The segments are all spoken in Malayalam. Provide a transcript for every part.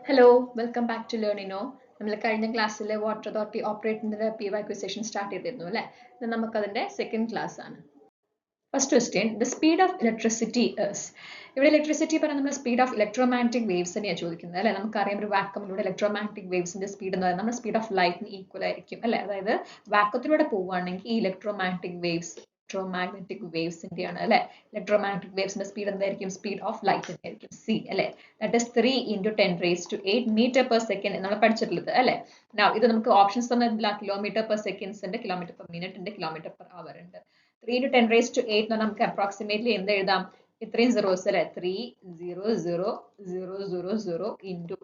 Hello, welcome back to Learnino. നമ്മൾ കഴിഞ്ഞ ക്ലാസ്സിൽ വാട്ടർ അതോറിറ്റി ഓപ്പറേറ്ററിന്റെ PYQ സെഷൻ സ്റ്റാർട്ട് ചെയ്തിരുന്നു അല്ലേ? ഇത് നമുക്കതിന്റെ സെക്കൻഡ് ക്ലാസ് ആണ്. First question, the speed of electricity is. ഇവിടെ ഇലക്ട്രിസിറ്റി പറഞ്ഞാൽ നമ്മൾ സ്പീഡ് ഓഫ് ഇലക്ട്രോമാഗ്നറ്റിക് വേവ്സ് തന്നെയാണ് ചോദിക്കുന്നത് അല്ലേ? നമുക്കറിയാം ഒരു വാക്വമിലൂടെ ഇലക്ട്രോമാഗ്നറ്റിക് വേവ്സിന്റെ സ്പീഡ് എന്ന് പറയുന്നത് നമ്മുടെ സ്പീഡ് ഓഫ് ലൈറ്റിന് ഈക്വൽ ആയിരിക്കും അല്ലേ? അതായത് വാക്വത്തിലൂടെ പോവുകയാണെങ്കിൽ ഈ ഇലക്ട്രോമാഗ്നറ്റിക് വേവ്സിന്റെയാണ് അല്ലെ? ഇലക്ട്രോമാഗ്നറ്റിക് വേവ്സിന്റെ സ്പീഡ് എന്തായിരിക്കും? സ്പീഡ് ഓഫ് ലൈറ്റിന്റെ ആയിരിക്കും c അല്ലെ? That is 3 × 10⁸ metre per second നമ്മൾ പഠിച്ചിട്ടുള്ളത് അല്ലെ? Now ഇത് നമുക്ക് ഓപ്ഷൻസ് തന്നിട്ടില്ല. കിലോമീറ്റർ പെർ സെക്കൻഡ്സ് ഉണ്ട്, കിലോമീറ്റർ പെർ മിനിറ്റ് ഉണ്ട്, കിലോമീറ്റർ പെർ അവർ ഉണ്ട്. 3 × 10⁸ എന്ന് നമുക്ക് അപ്രോക്സിമേറ്റ്ലി എന്ത് എഴുതാം? ഇത്രയും സീറോസ് അല്ലെ? 30000 into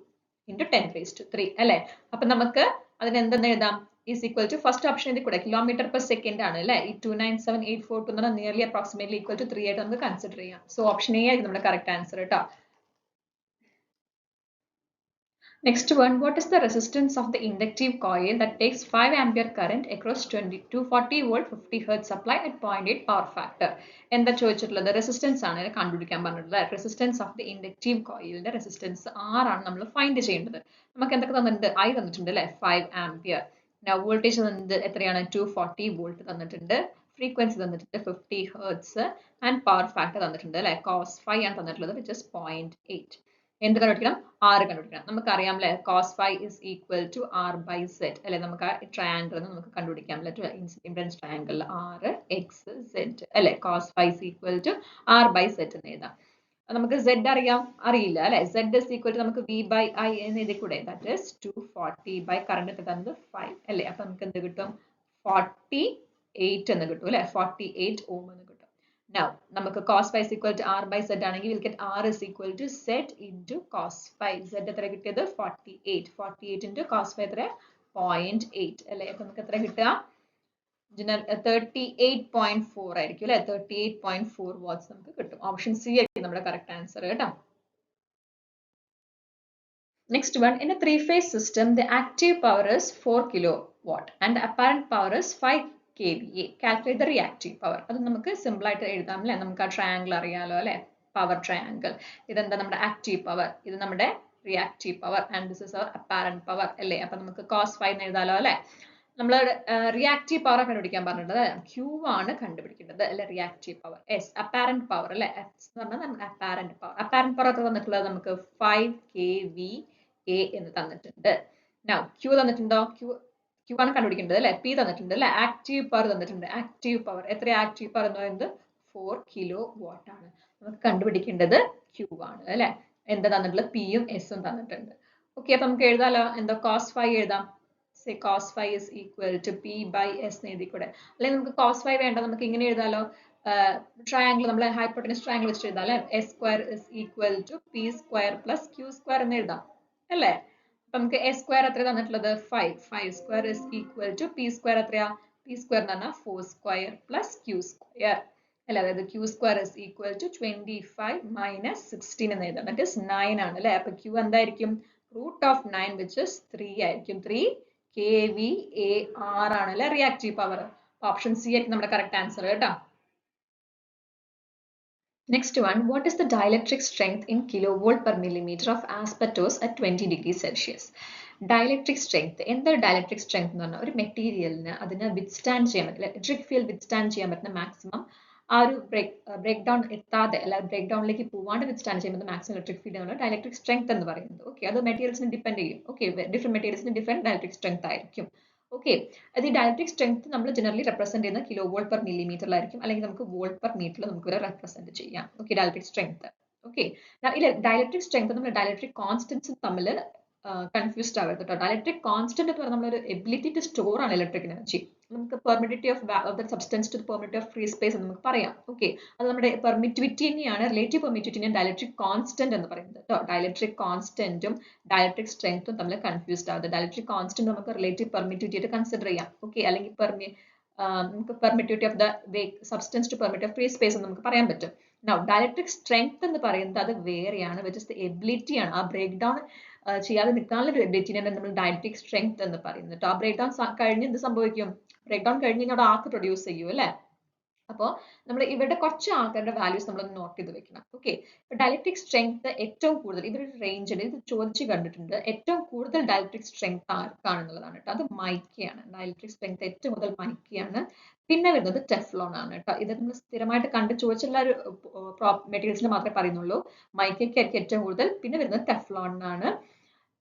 10⁻³ അല്ലെ? അപ്പൊ നമുക്ക് അതിന് എന്തെന്ന് എഴുതാം? Is equal to first option ഇതിൽ കൂടെ കിലോമീറ്റർ പെർ സെക്കൻഡ് ആണ് അല്ലെ? ഈ 297,842 എന്ന് പറഞ്ഞാൽ നിയർലി അപ്രോക്സിമേറ്റ്ലി ഈക്വൽ ടു 3 ആയിട്ട് നമുക്ക് കൺസിഡർ ചെയ്യാം. സോ ഓപ്ഷൻ എ ആയിരിക്കും നമ്മുടെ കറക്റ്റ് ആൻസർ കേട്ടോ. Next one, what is the resistance of the inductive coil that takes 5 ampere current across 240 volt 50 hertz supply at 0.8 power factor? എന്താ ചോദിച്ചിട്ടുള്ളത്? റെസിസ്റ്റൻസ് ആണ് കണ്ടുപിടിക്കാൻ പറഞ്ഞിട്ടുള്ളത്. റെസിസ്റ്റൻസ് ഓഫ് ദി ഇൻഡക്റ്റീവ് കോയിലിന്റെ റെസിസ്റ്റൻസ് R ആണ് നമ്മൾ ഫൈൻഡ് ചെയ്യേണ്ടത്. നമുക്ക് എന്തൊക്കെ തന്നിട്ടുണ്ട്? I തന്നിട്ടുണ്ട് അല്ലെ? 5 ആംപിയർ. വോൾട്ടേജ് തന്നിട്ട് എത്രയാണ്? 240 വോൾട്ട് തന്നിട്ടുണ്ട്. ഫ്രീക്വൻസി തന്നിട്ടുണ്ട് 50 ഹെർട്സ് ആൻഡ് പവർ ഫാക്ടർ തന്നിട്ടുണ്ട് അല്ലെ? cos 5 ആണ് തന്നിട്ടുള്ളത്, which is 0.8. എന്ത് കണ്ടുപിടിക്കണം? R കണ്ടുപിടിക്കണം. നമുക്കറിയാം അല്ലെ? cos 5 is equal to R by Z അല്ലെ? നമുക്ക് ആ ട്രയാങ്കിൾ നമുക്ക് കണ്ടുപിടിക്കാം അല്ലെ? Impedance triangle R X Z അല്ലെ? cos 5 is equal to R by Z എന്ന് എഴുതാം. നമുക്ക് Z അറിയില്ല അല്ലെ? Z is equal to നമുക്ക് V by I എന്ന് എഴുതി കൂടെ? That is 240 by കറണ്ട് തന്നത് 5 അല്ലെ? അപ്പൊ നമുക്ക് എന്ത് കിട്ടും? 48 എന്ന് കിട്ടും അല്ലെ? 48 ohm എന്ന് കിട്ടും. Now, നമുക്ക് cos 5 is equal to R by Z ആണെങ്കിൽ we'll get R is equal to Z into cos 5. Z എത്ര കിട്ടിയത്? 48. 48 into cos 5 എത്ര? 0.8 അല്ലെ? അപ്പൊ നമുക്ക് എത്ര കിട്ടുക? 38.4 ആയിരിക്കും അല്ലെ? 38.4 watts നമുക്ക് കിട്ടും. ഓപ്ഷൻ സി ആയിരിക്കും നമ്മുടെ കറക്റ്റ് ആൻസർ കേട്ടോ. Next one, in a three-phase system, the active power is 4 kilowatt and the apparent power is 5 kVA. Calculate the reactive power. അത് നമുക്ക് സിമ്പിൾ ആയിട്ട് എഴുതാം അല്ലെ? നമുക്ക് ആ ട്രയാങ്കിൾ അറിയാലോ അല്ലെ? Power triangle. ഇതെന്താ നമ്മുടെ ആക്റ്റീവ് പവർ, ഇത് നമ്മുടെ reactive power and this is our apparent power അല്ലേ? അപ്പൊ നമുക്ക് cos 5 എന്ന് എഴുതാലോ അല്ലെ? നമ്മൾ റിയാക്റ്റീവ് പവർ കണ്ടുപിടിക്കാൻ പറഞ്ഞിട്ടുള്ളത് Q ആണ് കണ്ടുപിടിക്കേണ്ടത് അല്ലെ? Reactive power. S apparent power അല്ലെ? S എന്ന് പറഞ്ഞാൽ നമുക്ക് അപ്പാരന്റ് പവർ. അപ്പാരന്റ് പവർ ഒക്കെ തന്നിട്ടുള്ളത് നമുക്ക് 5 kVA എന്ന് തന്നിട്ടുണ്ട്. Now Q തന്നിട്ടുണ്ടോ? Q ആണ് കണ്ടുപിടിക്കേണ്ടത് അല്ലെ? P തന്നിട്ടുണ്ട് അല്ലെ? ആക്റ്റീവ് പവർ തന്നിട്ടുണ്ട്. ആക്റ്റീവ് പവർ എത്ര? ആക്റ്റീവ് പവർ എന്ന് പറയുന്നത് 4 kilowatt ആണ്. നമുക്ക് കണ്ടുപിടിക്കേണ്ടത് Q ആണ് അല്ലെ? എന്താ തന്നിട്ടുള്ളത്? P യും S ഉം തന്നിട്ടുണ്ട്. ഓക്കെ, അപ്പൊ നമുക്ക് എഴുതാലോ. എന്താ? cos 5 എഴുതാം. Say cos 5 is equal to P by S എന്ന് എഴുതിക്കൂടെ? അല്ലെങ്കിൽ നമുക്ക് cos 5 വേണ്ട, നമുക്ക് ഇങ്ങനെ എഴുതാലോ. ട്രയാങ്കിൾ നമ്മൾ ഹൈപ്പോട്ടനസ് ട്രയാങ്കിൾ വെച്ചിട്ട് എഴുതാം അല്ലെ? S square is equal to P square plus Q square എന്ന് എഴുതാം അല്ലേ? അപ്പൊ നമുക്ക് S square എത്ര തന്നിട്ടുള്ളത്? 5. 5 square is equal to P square എത്രയാ? P square എന്ന് പറഞ്ഞാൽ 4 square plus Q square അല്ലെ? അതായത് Q square is equal to 25 minus 16 എന്ന് എഴുതാം. That is 9 ആണ് അല്ലെ? അപ്പൊ Q എന്തായിരിക്കും? root of 9 which is 3 ആയിരിക്കും. 3 kVAR ആണ് അല്ലെ? Reactive power. ഓപ്ഷൻ സി ആയിരിക്കും നമ്മുടെ കറക്റ്റ് ആൻസർ കേട്ടോ. Next one, what is the dielectric strength in kilovolt per millimeter of asbestos at 20 degrees Celsius? Dielectric strength. എന്താ dielectric strength എന്ന് പറഞ്ഞാൽ ഒരു മെറ്റീരിയലിന് അതിനെ വിത്ത്സ്റ്റാൻഡ് ചെയ്യാൻ പറ്റില്ല, ഇലക്ട്രിക് ഫീൽഡ് വിത്ത്സ്റ്റാൻഡ് ചെയ്യാൻ പറ്റുന്ന മാക്സിമം ആ ഒരു ബ്രേക്ക് ഡൗൺ എത്താതെ അല്ല ബ്രേക്ക് ഡൗണിലേക്ക് പോവാണ്ട് വിത്ത്സ്റ്റാൻഡ് ചെയ്യുമ്പോൾ മാക്സിമം ഇലക്ട്രിക് ഫീൽഡ് ആണ് ഡയലക്ട്രിക് സ്ട്രെങ്ത് എന്ന് പറയുന്നത്. ഓക്കെ, അത് മെറ്റീരിയൽസിന് ഡിപ്പെൻഡ് ചെയ്യും. ഓക്കെ, ഡിഫറെന്റ് മെറ്റീരിയൽസിന് ഡിഫറെന്റ് ഡയലക്ട്രിക് സ്ട്രെങ്ത് ആയിരിക്കും. ഓക്കെ, അത് ഈ ഡയലക്ട്രിക് സ്ട്രെങ്ത് നമ്മൾ ജനറലി റെപ്രസെന്റ് ചെയ്യുന്ന കിലോ വോൾട്ട് പെർ മില്ലിമീറ്ററിലായിരിക്കും, അല്ലെങ്കിൽ നമുക്ക് വോൾട്ട് പെർ മീറ്ററിൽ നമുക്ക് ഇവിടെ റെപ്രസെന്റ് ചെയ്യാം. Okay, dielectric strength. Okay, dielectric strength നമ്മൾ ഡയലക്ട്രിക് കോൺസ്റ്റൻസും തമ്മിൽ കൺഫ്യൂസ്ഡ് ആവരുത് കേട്ടോ. ഡയലക്ട്രിക് കോൺസ്റ്റന്റ് എന്ന് പറഞ്ഞാൽ നമ്മളൊരു എബിലിറ്റി ടു സ്റ്റോർ ആണ് ഇലക്ട്രിക് എനർജി. നമുക്ക് permittivity of the substance to permittivity of free space എന്ന് നമുക്ക് പറയാം. ഓക്കെ, അത് നമ്മുടെ പെർമിറ്റിവിറ്റി തന്നെയാണ്, റിലേറ്റീവ് പെർമിറ്റിവിറ്റിയാണ് ഡയലക്ട്രിക് കോൺസ്റ്റന്റ് എന്ന് പറയുന്നത് കേട്ടോ. ഡയലക്ട്രിക് കോൺസ്റ്റന്റും ഡയലക്ട്രിക് സ്ട്രെങ്ത്തും തമ്മിൽ കൺഫ്യൂസ്ഡ് ആവരുത്. ഡയലക്ട്രിക് കോൺസ്റ്റന്റ് നമുക്ക് റിലേറ്റീവ് പെർമിറ്റിവിറ്റി ആയിട്ട് കൺസിഡർ ചെയ്യാം. ഓക്കെ, അല്ലെങ്കിൽ നമുക്ക് permittivity of the substance to permittivity of free space എന്ന് നമുക്ക് പറയാൻ പറ്റും. Now ഡയലക്ട്രിക് സ്ട്രെങ്ത് എന്ന് പറയുന്നത് അത് വേറെയാണ്, വിച്ച് ഇസ് ദ എബിലിറ്റി ആണ്. ആ ബ്രേക്ക് ഡൗൺ ചെയ്യാതെ നിൽക്കാനുള്ള ഒരു എബിലിറ്റിയാണ് നമ്മൾ ഡയലക്ട്രിക് സ്ട്രെങ്ത് എന്ന് പറയുന്നത്. ആ ബ്രേക്ക് ഡൗൺ കഴിഞ്ഞ് എന്ത് സംഭവിക്കും? ബ്രേക്ക് ഡൗൺ കഴിഞ്ഞ് അവിടെ ആർക്ക് പ്രൊഡ്യൂസ് ചെയ്യും അല്ലെ? അപ്പോൾ നമ്മൾ ഇവിടെ കുറച്ച് ആൾക്കാരുടെ വാല്യൂസ് നമ്മൾ നോട്ട് ചെയ്ത് വെക്കണം. ഓക്കെ, ഇപ്പൊ ഡയലക്ട്രിക് സ്ട്രെങ്ത് ഏറ്റവും കൂടുതൽ ഇവരൊരു റേഞ്ചിൽ ഇത് ചോദിച്ചു കണ്ടിട്ടുണ്ട്. ഏറ്റവും കൂടുതൽ ഡയലക്ട്രിക് സ്ട്രെങ്ത് ആർക്കാണെന്നുള്ളതാണ് കേട്ടോ. അത് മൈക്കയാണ്. ഡയലക്ട്രിക് സ്ട്രെങ്ത് ഏറ്റവും കൂടുതൽ മൈക്കയാണ്. പിന്നെ വരുന്നത് ടെഫ്ലോൺ ആണ് കേട്ടോ. ഇത് നമ്മൾ സ്ഥിരമായിട്ട് കണ്ട് ചോദിച്ചുള്ള ഒരു മെറ്റീരിയൽസിൽ മാത്രമേ പറയുന്നുള്ളൂ. മൈക്കയ്ക്കായിരിക്കും ഏറ്റവും കൂടുതൽ. പിന്നെ വരുന്നത് ടെഫ്ലോണിനാണ്.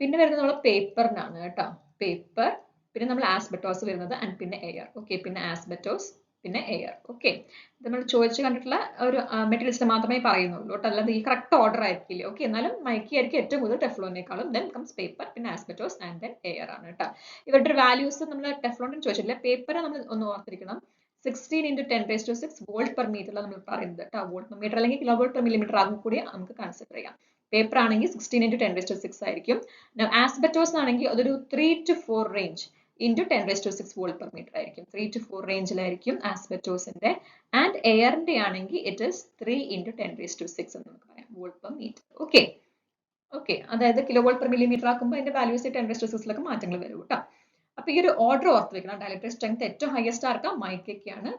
പിന്നെ വരുന്നത് നമ്മൾ പേപ്പറിനാണ് കേട്ടോ. പേപ്പർ, പിന്നെ നമ്മൾ ആസ്ബറ്റോസ് വരുന്നത്, ആൻഡ് പിന്നെ എയർ. ഓക്കെ, പിന്നെ ആസ്ബറ്റോസ്, പിന്നെ എയർ. ഓക്കെ, നമ്മൾ ചോദിച്ചു കണ്ടിട്ടുള്ള ഒരു മെറ്റീരിയൽസിന് മാത്രമേ പറയുന്നുള്ളൂ കേട്ടോ. അല്ലാതെ ഈ കറക്റ്റ് ഓർഡർ ആയിരിക്കില്ല. ഓക്കെ, എന്നാലും മൈക്കി ആയിരിക്കും ഏറ്റവും കൂടുതൽ ടെഫ്ലോണിനേക്കാളും. ദെൻ കംസ് പേപ്പർ, പിന്നെ ആസ്ബറ്റോസ്, ആൻഡ് ദെൻ എയർ ആണ് കേട്ടോ. ഇവരുടെ വാല്യൂസ് നമ്മൾ ടെഫ്ലോണിന് ചോദിച്ചിട്ടില്ല. പേപ്പർ നമ്മൾ ഒന്ന് ഓർത്തിരിക്കണം. 16 into 10⁶ വോൾട്ട് പെർ മീറ്റർ നമ്മൾ പറയുന്നത് കേട്ടോ. വോൾട്ട് പെർ മീറ്റർ അല്ലെങ്കിൽ കിലോ വോൾട്ട് പെർ മില്ലിമീറ്റർ ആകും കൂടി നമുക്ക് കൺസിഡർ ചെയ്യാം. പേപ്പർ ആണെങ്കിൽ 16 into 10⁶ ആയിരിക്കും. ആസ്ബറ്റോസ് ആണെങ്കിൽ അതൊരു 3 to 4 range into 10⁶ volt per metre ആയിരിക്കും. 3 to 4 റേഞ്ചിലായിരിക്കും ആസ്ബറ്റോസിന്റെ. ആൻഡ് എയറിന്റെ ആണെങ്കിൽ ഇറ്റ് ഇസ് 3 into 10⁶ എന്ന് നമുക്ക് പറയാം volt per metre. Okay, okay, അതായത് കിലോ വോൾട്ട് പെർ മില്ലിമീറ്റർ ആക്കുമ്പോൾ അതിന്റെ വാല്യൂസ് 10⁶ മാറ്റങ്ങൾ വരും കേട്ടോ. അപ്പൊ ഈ ഒരു ഓർഡർ ഓർത്ത് വെക്കണം. ഡയലക്ട്രിക് സ്ട്രെങ്ത് ഏറ്റവും ഹയസ്റ്റ് ആർക്കാ മൈക്കയ്ക്കാണ്.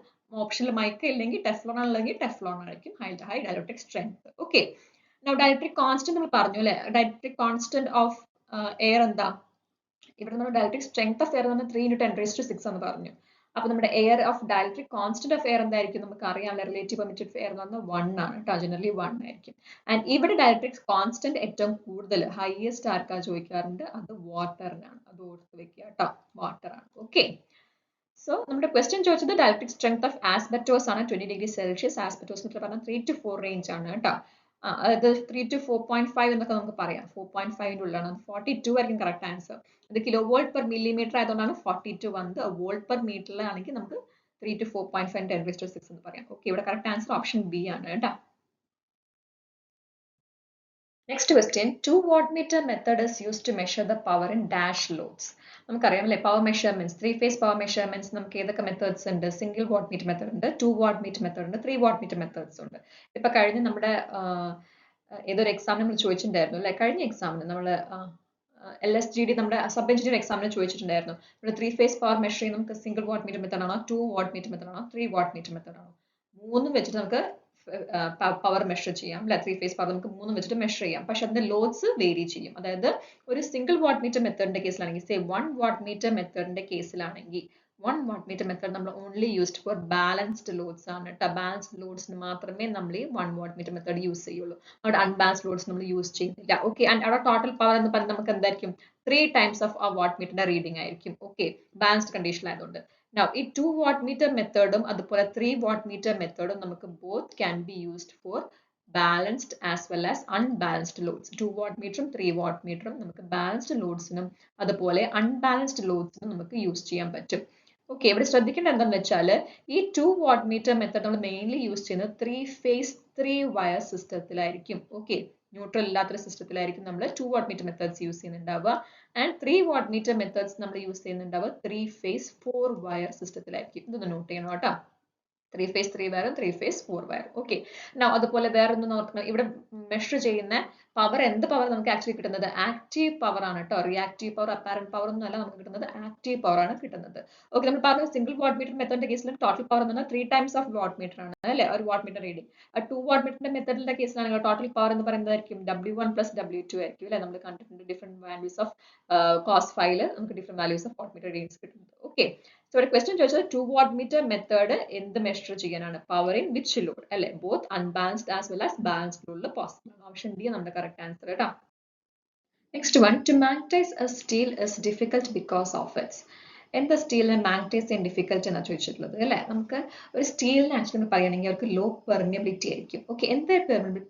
ഓപ്ഷനിൽ മൈക്ക ഇല്ലെങ്കിൽ ടെഫ്ലോൺ ആണെങ്കിൽ ടെഫ്ലോൺ ആയിരിക്കും high dielectric strength. Okay, dielectric constant നമ്മൾ പറഞ്ഞു അല്ലെ. ഡയലക്ട്രിക് കോൺസ്റ്റന്റ് ഓഫ് എയർ എന്താ? ഇവിടെ നമ്മൾ ഡയലക്ട്രിക് സ്ട്രെങ്ത് ഓഫ് എയർ എന്ന് 3 into 10⁶ എന്ന് പറഞ്ഞു. അപ്പൊ നമ്മുടെ air of dielectric constant of air എന്തായിരിക്കും? നമുക്ക് അറിയാമല്ലോ, റിലേറ്റീവ് പെർമിറ്റഡ് ഓഫ് എയർ എന്ന് പറഞ്ഞാൽ 1 ആണ് കേട്ടോ. ജനറലി 1 ആയിരിക്കും. ആൻഡ് ഇവിടെ ഡയലക്ട്രിക് കോൺസ്റ്റന്റ് ഏറ്റവും കൂടുതൽ ഹയസ്റ്റ് ആർക്കാ ചോദിക്കാറുണ്ട്? അത് വാട്ടറിനാണ്. അത് ഓർത്ത് വെക്കുക കേട്ടോ, വാട്ടർ ആണ്. ഓക്കെ, സോ നമ്മുടെ ക്വസ്റ്റ്യൻ ചോദിച്ചത് ഡയലക്ട്രിക് സ്ട്രെങ്ത് ഓഫ് ആസ്ബറ്റോസ് ആണ് 20°C. ആസ്ബറ്റോസ് എന്ന് പറഞ്ഞാൽ 3 to 4 റേഞ്ച് ആണ് കേട്ടോ. അതായത് 3 to 4.5 എന്നൊക്കെ നമുക്ക് പറയാം. 4.5ന്റെ ഉള്ളിലാണ്. 42 ആയിരിക്കും കറക്റ്റ് ആൻസർ. അത് കിലോ വോൾട്ട് പെർ മില്ലിമീറ്റർ ആയതുകൊണ്ടാണ് 42 വന്നത്. വോൾട്ട് പെർ മീറ്ററിലാണെങ്കിൽ നമുക്ക് 3 to 4.5 10⁶ എന്ന് പറയാം. ഓക്കെ, ഇവിടെ കറക്റ്റ് ആൻസർ ഓപ്ഷൻ ബി ആണ് കേട്ടോ. Next question, 2 wattmeter method is used to measure the power in dash loads. നമുക്കറിയാം അല്ലേ, power measurements, 3 phase power measurements നമുക്ക് ഏതൊക്കെ മെത്തേഡ്സ് ഉണ്ട്? സിംഗിൾ വാട്ട്മീറ്റർ മെത്തേഡ് ഉണ്ട്, 2 wattmeter മെത്തേഡ് ഉണ്ട്, 3 wattmeter മെത്തേഡ്സ് ഉണ്ട്. ഇപ്പൊ കഴിഞ്ഞ നമ്മുടെ ഏതൊരു എക്സാം നമ്മൾ ചോദിച്ചിട്ടുണ്ടായിരുന്നു അല്ലെ, കഴിഞ്ഞ എക്സാമിന് നമ്മൾ LSGD നമ്മുടെ സബ് എഞ്ചിനീയർ എക്സാമിന് ചോദിച്ചിട്ടുണ്ടായിരുന്നു. നമ്മുടെ 3 phase പവർ മെഷർ ചെയ്യുന്ന നമുക്ക് സിംഗിൾ വാട്ട്മീറ്റർ മെത്തേഡ് ആണോ, 2 wattmeter മെത്തേഡ് ആണോ, 3 wattmeter മെത്തേഡ് ആണോ? മൂന്നും വെച്ചിട്ട് നമുക്ക് പവർ മെഷർ ചെയ്യാം അല്ലെ. 3 phase പവർ നമുക്ക് മൂന്നും വെച്ചിട്ട് മെഷർ ചെയ്യാം. പക്ഷെ അതിന്റെ ലോഡ്സ് വേരി ചെയ്യും. അതായത് ഒരു സിംഗിൾ വാട്ട്മീറ്റർ മെത്തേഡിന്റെ കേസിലാണെങ്കിൽ, സേ 1 wattmeter മെത്തേഡിന്റെ കേസിലാണെങ്കിൽ 1 wattmeter മെത്തേഡ് നമ്മൾ only used for balanced loads ആണ് കേട്ടോ. ബാലൻസ്ഡ് ലോഡ്സിന് മാത്രമേ നമ്മൾ ഈ 1 wattmeter മെത്തേഡ് യൂസ് ചെയ്യുള്ളൂ. അവിടെ അൺബാലൻസ്ഡ് ലോഡ്സ് നമ്മൾ യൂസ് ചെയ്യുന്നില്ല. ഓക്കെ, ആൻഡ് അവിടെ ടോട്ടൽ പവർ എന്ന് പറഞ്ഞാൽ നമുക്ക് എന്തായിരിക്കും? 3 times of ആ വാട്ട്മീറ്ററിന്റെ റീഡിംഗ് ആയിരിക്കും. ഓക്കെ, ബാലൻസ്ഡ് കണ്ടീഷൻ ആയതുകൊണ്ട്. Now, ഈ 2 wattmeter മെത്തേഡും അതുപോലെ 3 wattmeter മെത്തേഡും നമുക്ക് both can be used for balanced as well as unbalanced loads. 2 wattmeter 3 wattmeter നമുക്ക് ബാലൻസ്ഡ് ലോഡ്സിനും അതുപോലെ അൺബാലൻസ്ഡ് ലോഡ്സിനും നമുക്ക് യൂസ് ചെയ്യാൻ പറ്റും. ഓക്കെ, ഇവിടെ ശ്രദ്ധിക്കേണ്ടത് എന്താണെന്ന് വെച്ചാൽ ഈ 2 wattmeter മെത്തേഡ് നമ്മൾ മെയിൻലി യൂസ് ചെയ്യുന്നത് 3 phase 3 wire സിസ്റ്റത്തിലായിരിക്കും. ഓക്കെ, ന്യൂട്രൽ ഇല്ലാത്തൊരു സിസ്റ്റത്തിലായിരിക്കും നമ്മൾ 2 wattmeter മെത്തേഡ്സ് യൂസ് ചെയ്യുന്നുണ്ടാവുക. ആൻഡ് 3 wattmeter മെത്തേഡ്സ് നമ്മൾ യൂസ് ചെയ്യുന്നുണ്ടാവുക 3 phase 4 wire സിസ്റ്റത്തിലായിരിക്കും. ഇതൊന്ന് നോട്ട് ചെയ്യണം കേട്ടോ. 3 phase 3 wire, 3 phase 4 wire. Okay, അതുപോലെ വേറെ ഒന്ന് നോക്കണം. ഇവിടെ മെഷർ ചെയ്യുന്ന പവർ, എന്ത് പവർ നമുക്ക് ആക്ച്വലി കിട്ടുന്നത്? ആക്റ്റീവ് പവർ ആണ് കേട്ടോ. റിയാക്റ്റീവ് പവർ, അപ്പാരന്റ് പവർ ഒന്നും അല്ല നമുക്ക് കിട്ടുന്നത്, ആക്റ്റീവ് പവർ ആണ് കിട്ടുന്നത്. ഓക്കെ, നമ്മൾ പറഞ്ഞ സിംഗിൾ വാട്ട്മീറ്റർ മെത്തേഡിന്റെ കേസിൽ ടോട്ടൽ പവർ എന്ന് പറഞ്ഞാൽ 3 times of wattmeter ആണ് അല്ലെ, ഒരു വാട്ട്മീറ്റർ റീഡിംഗ്. 2 wattmeter മെത്തേഡിന്റെ കേസിലാണെങ്കിൽ ടോട്ടൽ പവർ എന്ന് പറയുന്നതായിരിക്കും W1 plus W2 ആയിരിക്കും അല്ലെ. നമ്മൾ കണ്ടിട്ടുണ്ട് ഡിഫറെന്റ് വാല്യൂസ് ഓഫ് കോസ് ഫൈല് നമുക്ക് different values of wattmeter readings കിട്ടുന്നത്. ഓക്കെ, സോ ഒരു ക്വസ്റ്റ്യൻ ചോദിച്ചത് 2 wattmeter മെത്തേഡ് എന്ത് മെഷർ ചെയ്യാനാണ്? പവർ ഇൻ വിച്ച് ലോഡ് അല്ലെ, both unbalanced as well as balanced ലോഡിൽ പോസിബിൾ ആണ്. ഓപ്ഷൻ ഡി നമ്മുടെ കറക്റ്റ് ആൻസർ കേട്ടോ. Next one, to magnetise a steel is difficult because of its. എന്താ സ്റ്റീലിനെ മാഗ്നറ്റൈസ് ചെയ്യാൻ ഡിഫിക്കൽട്ട് എന്നാണ് ചോദിച്ചിട്ടുള്ളത് അല്ലെ. നമുക്ക് ഒരു സ്റ്റീലിനെ ആക്ച്വലി പറയുകയാണെങ്കിൽ അവർക്ക് ലോ പെർമിയബിലിറ്റി ആയിരിക്കും. ഓക്കെ, എന്താ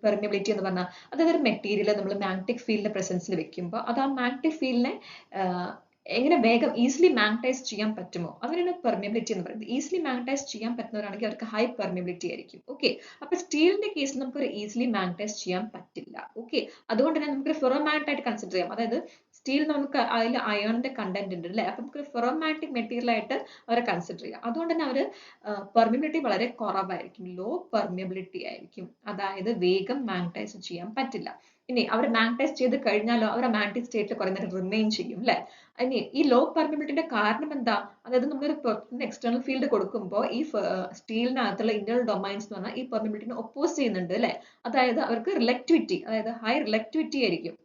പെർമിയബിലിറ്റി എന്ന് പറഞ്ഞാൽ അതായത് ഒരു മെറ്റീരിയൽ നമ്മൾ മാഗ്നറ്റിക് ഫീൽഡിന്റെ പ്രസൻസിൽ വെക്കുമ്പോൾ അത് ആ മാഗ്നറ്റിക് ഫീൽഡിനെ എങ്ങനെ വേഗം ഈസിലി മാഗ്നറ്റൈസ് ചെയ്യാൻ പറ്റുമോ അതിനാണ് പെർമിയബിലിറ്റി എന്ന് പറയുന്നത്. ഈസിലി മാഗ്നറ്റൈസ് ചെയ്യാൻ പറ്റുന്നവരാണെങ്കിൽ അവർക്ക് ഹൈ പെർമിയബിലിറ്റി ആയിരിക്കും. ഓക്കെ, അപ്പൊ സ്റ്റീലിന്റെ കേസിൽ നമുക്ക് ഒരു ഈസിലി മാഗ്നറ്റൈസ് ചെയ്യാൻ പറ്റില്ല. ഓക്കെ, അതുകൊണ്ട് തന്നെ നമുക്ക് ഫെറോമാഗ്നറ്റ് ആയിട്ട് കൺസിഡർ ചെയ്യാം. അതായത് സ്റ്റീൽ നമുക്ക് അതിൽ അയോണിന്റെ കണ്ടന്റ് ഉണ്ട് അല്ലെ, അപ്പൊ നമുക്ക് ഫെറോമാഗ്നറ്റിക് മെറ്റീരിയൽ ആയിട്ട് അവരെ കൺസിഡർ ചെയ്യാം. അതുകൊണ്ട് തന്നെ അവര് പെർമിയബിലിറ്റി വളരെ കുറവായിരിക്കും, ലോ പെർമിയബിലിറ്റി ആയിരിക്കും. അതായത് വേഗം മാഗ്നറ്റൈസ് ചെയ്യാൻ പറ്റില്ല. ഇനി അവർ മാഗ്നറ്റൈസ് ചെയ്ത് കഴിഞ്ഞാലോ അവർ ആ മാഗ്നറ്റിക് സ്റ്റേറ്റിൽ കുറെ നേരം റിമെയിൻ ചെയ്യും അല്ലെ. ഇനി ഈ ലോ പെർമിബിലിറ്റിന്റെ കാരണം എന്താ? അതായത് നമ്മളൊരു എക്സ്റ്റേണൽ ഫീൽഡ് കൊടുക്കുമ്പോൾ ഈ സ്റ്റീലിനകത്തുള്ള ഇന്റേണൽ ഡൊമൈൻസ് എന്ന് പറഞ്ഞാൽ ഈ പെർമിബിലിറ്റിനെ ഒപ്പോസ് ചെയ്യുന്നുണ്ട് അല്ലെ. അതായത് അവർക്ക് റിലക്ടിവിറ്റി, അതായത് ഹൈ റിലക്ടിവിറ്റി ആയിരിക്കും.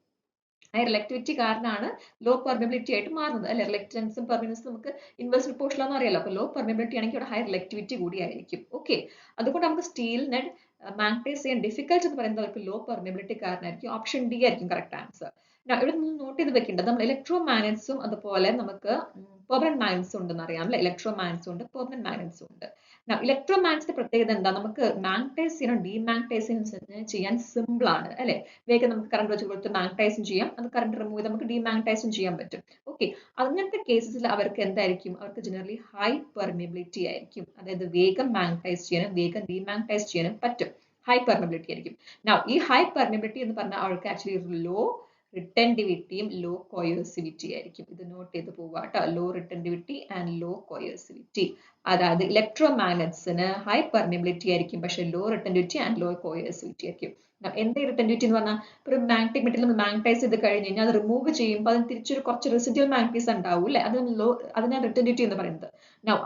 ഹൈ റിലക്ടിവിറ്റി കാരണമാണ് ലോ പെർമിബിലിറ്റി ആയിട്ട് മാറുന്നത് അല്ലെ. റിലക്റ്റൻസും പെർമിബിലിറ്റിയും നമുക്ക് ഇൻവേഴ്സ് പ്രൊപ്പോർഷനിലാണെന്ന് അറിയാലോ. അപ്പോൾ ലോ പെർമിബിലിറ്റി ആണെങ്കിൽ ഇവിടെ ഹൈ റിലക്ടിവിറ്റി കൂടി ആയിരിക്കും. ഓക്കെ, അതുകൊണ്ട് നമുക്ക് സ്റ്റീലിനെ മാഗ്നറ്റൈസ് ചെയ്യാൻ ഡിഫിക്കൽട്ട് എന്ന് പറയുന്നത് അവർക്ക് ലോ പെർമിബിലിറ്റി കാരണമായിരിക്കും. ഓപ്ഷൻ ഡി ആയിരിക്കും കറക്റ്റ് ആൻസർ. ഇവിടെ നിന്ന് നോട്ട് ചെയ്ത് വെക്കേണ്ടത് നമ്മൾ ഇലക്ട്രോ മാഗ്നറ്റ്സും അതുപോലെ നമുക്ക് പെർമനന്റ് മാഗ്നറ്റ്സും ഉണ്ടെന്ന് അറിയാം അല്ലെ. ഇലക്ട്രോ മാഗ്നറ്റ്സും ഉണ്ട്, പെർമനന്റ് മാഗ്നറ്റ്സും ഉണ്ട്. ഇലക്ട്രോ മാഗ്നറ്റ്സിന്റെ പ്രത്യേകത എന്താ? നമുക്ക് മാഗ്നറ്റൈസ് ചെയ്യണം ഡീമാഗ്നറ്റൈസിങ് ചെയ്യാൻ സിമ്പിൾ ആണ് അല്ലെ. വേഗം നമുക്ക് കറണ്ട് വെച്ച് കൊടുത്ത് മാഗ്നറ്റൈസും ചെയ്യാം, അത് കറണ്ട് റിമൂവ് ചെയ്ത് നമുക്ക് ഡീമാഗ്നറ്റൈസും ചെയ്യാൻ പറ്റും. ഓക്കെ, അങ്ങനത്തെ കേസസിൽ അവർക്ക് എന്തായിരിക്കും? അവർക്ക് ജനറലി ഹൈ പെർമിബിലിറ്റി ആയിരിക്കും. അതായത് വേഗം മാഗ്നറ്റൈസ് ചെയ്യാനും വേഗം ഡീമാഗ്നറ്റൈസ് ചെയ്യാനും പറ്റും. ഹൈ പെർമിബിലിറ്റി ആയിരിക്കും. ഈ ഹൈ പെർമിബിലിറ്റി എന്ന് പറഞ്ഞാൽ അവർക്ക് ആക്ച്വലി ലോ റിട്ടൻറ്റിവിറ്റിയും ലോ കോയേഴ്സിവിറ്റി ആയിരിക്കും. ഇത് നോട്ട് ചെയ്ത് പോവുക കേട്ടോ. Low retentivity and low coercivity. അതായത് ഇലക്ട്രോ മാഗ്നറ്റ്സിന് ഹൈ പെർമിബിലിറ്റി ആയിരിക്കും, പക്ഷെ low retentivity and low coercivity ആയിരിക്കും. എന്താ റിട്ടൻറ്റിവിറ്റി എന്ന് പറഞ്ഞാൽ ഒരു മാഗ്നറ്റിക് മെറ്റീരിയൽ നമ്മൾ മാഗ്നറ്റൈസ് ചെയ്ത് കഴിഞ്ഞ് കഴിഞ്ഞാൽ അത് റിമൂവ് ചെയ്യുമ്പോൾ അതിന് തിരിച്ചൊരു കുറച്ച് റെസിഡ്യൂവൽ മാഗ്നറ്റിസം ഉണ്ടാവും അല്ലെ. അതിനാണ് റിട്ടൻറ്റിവിറ്റി എന്ന് പറയുന്നത്.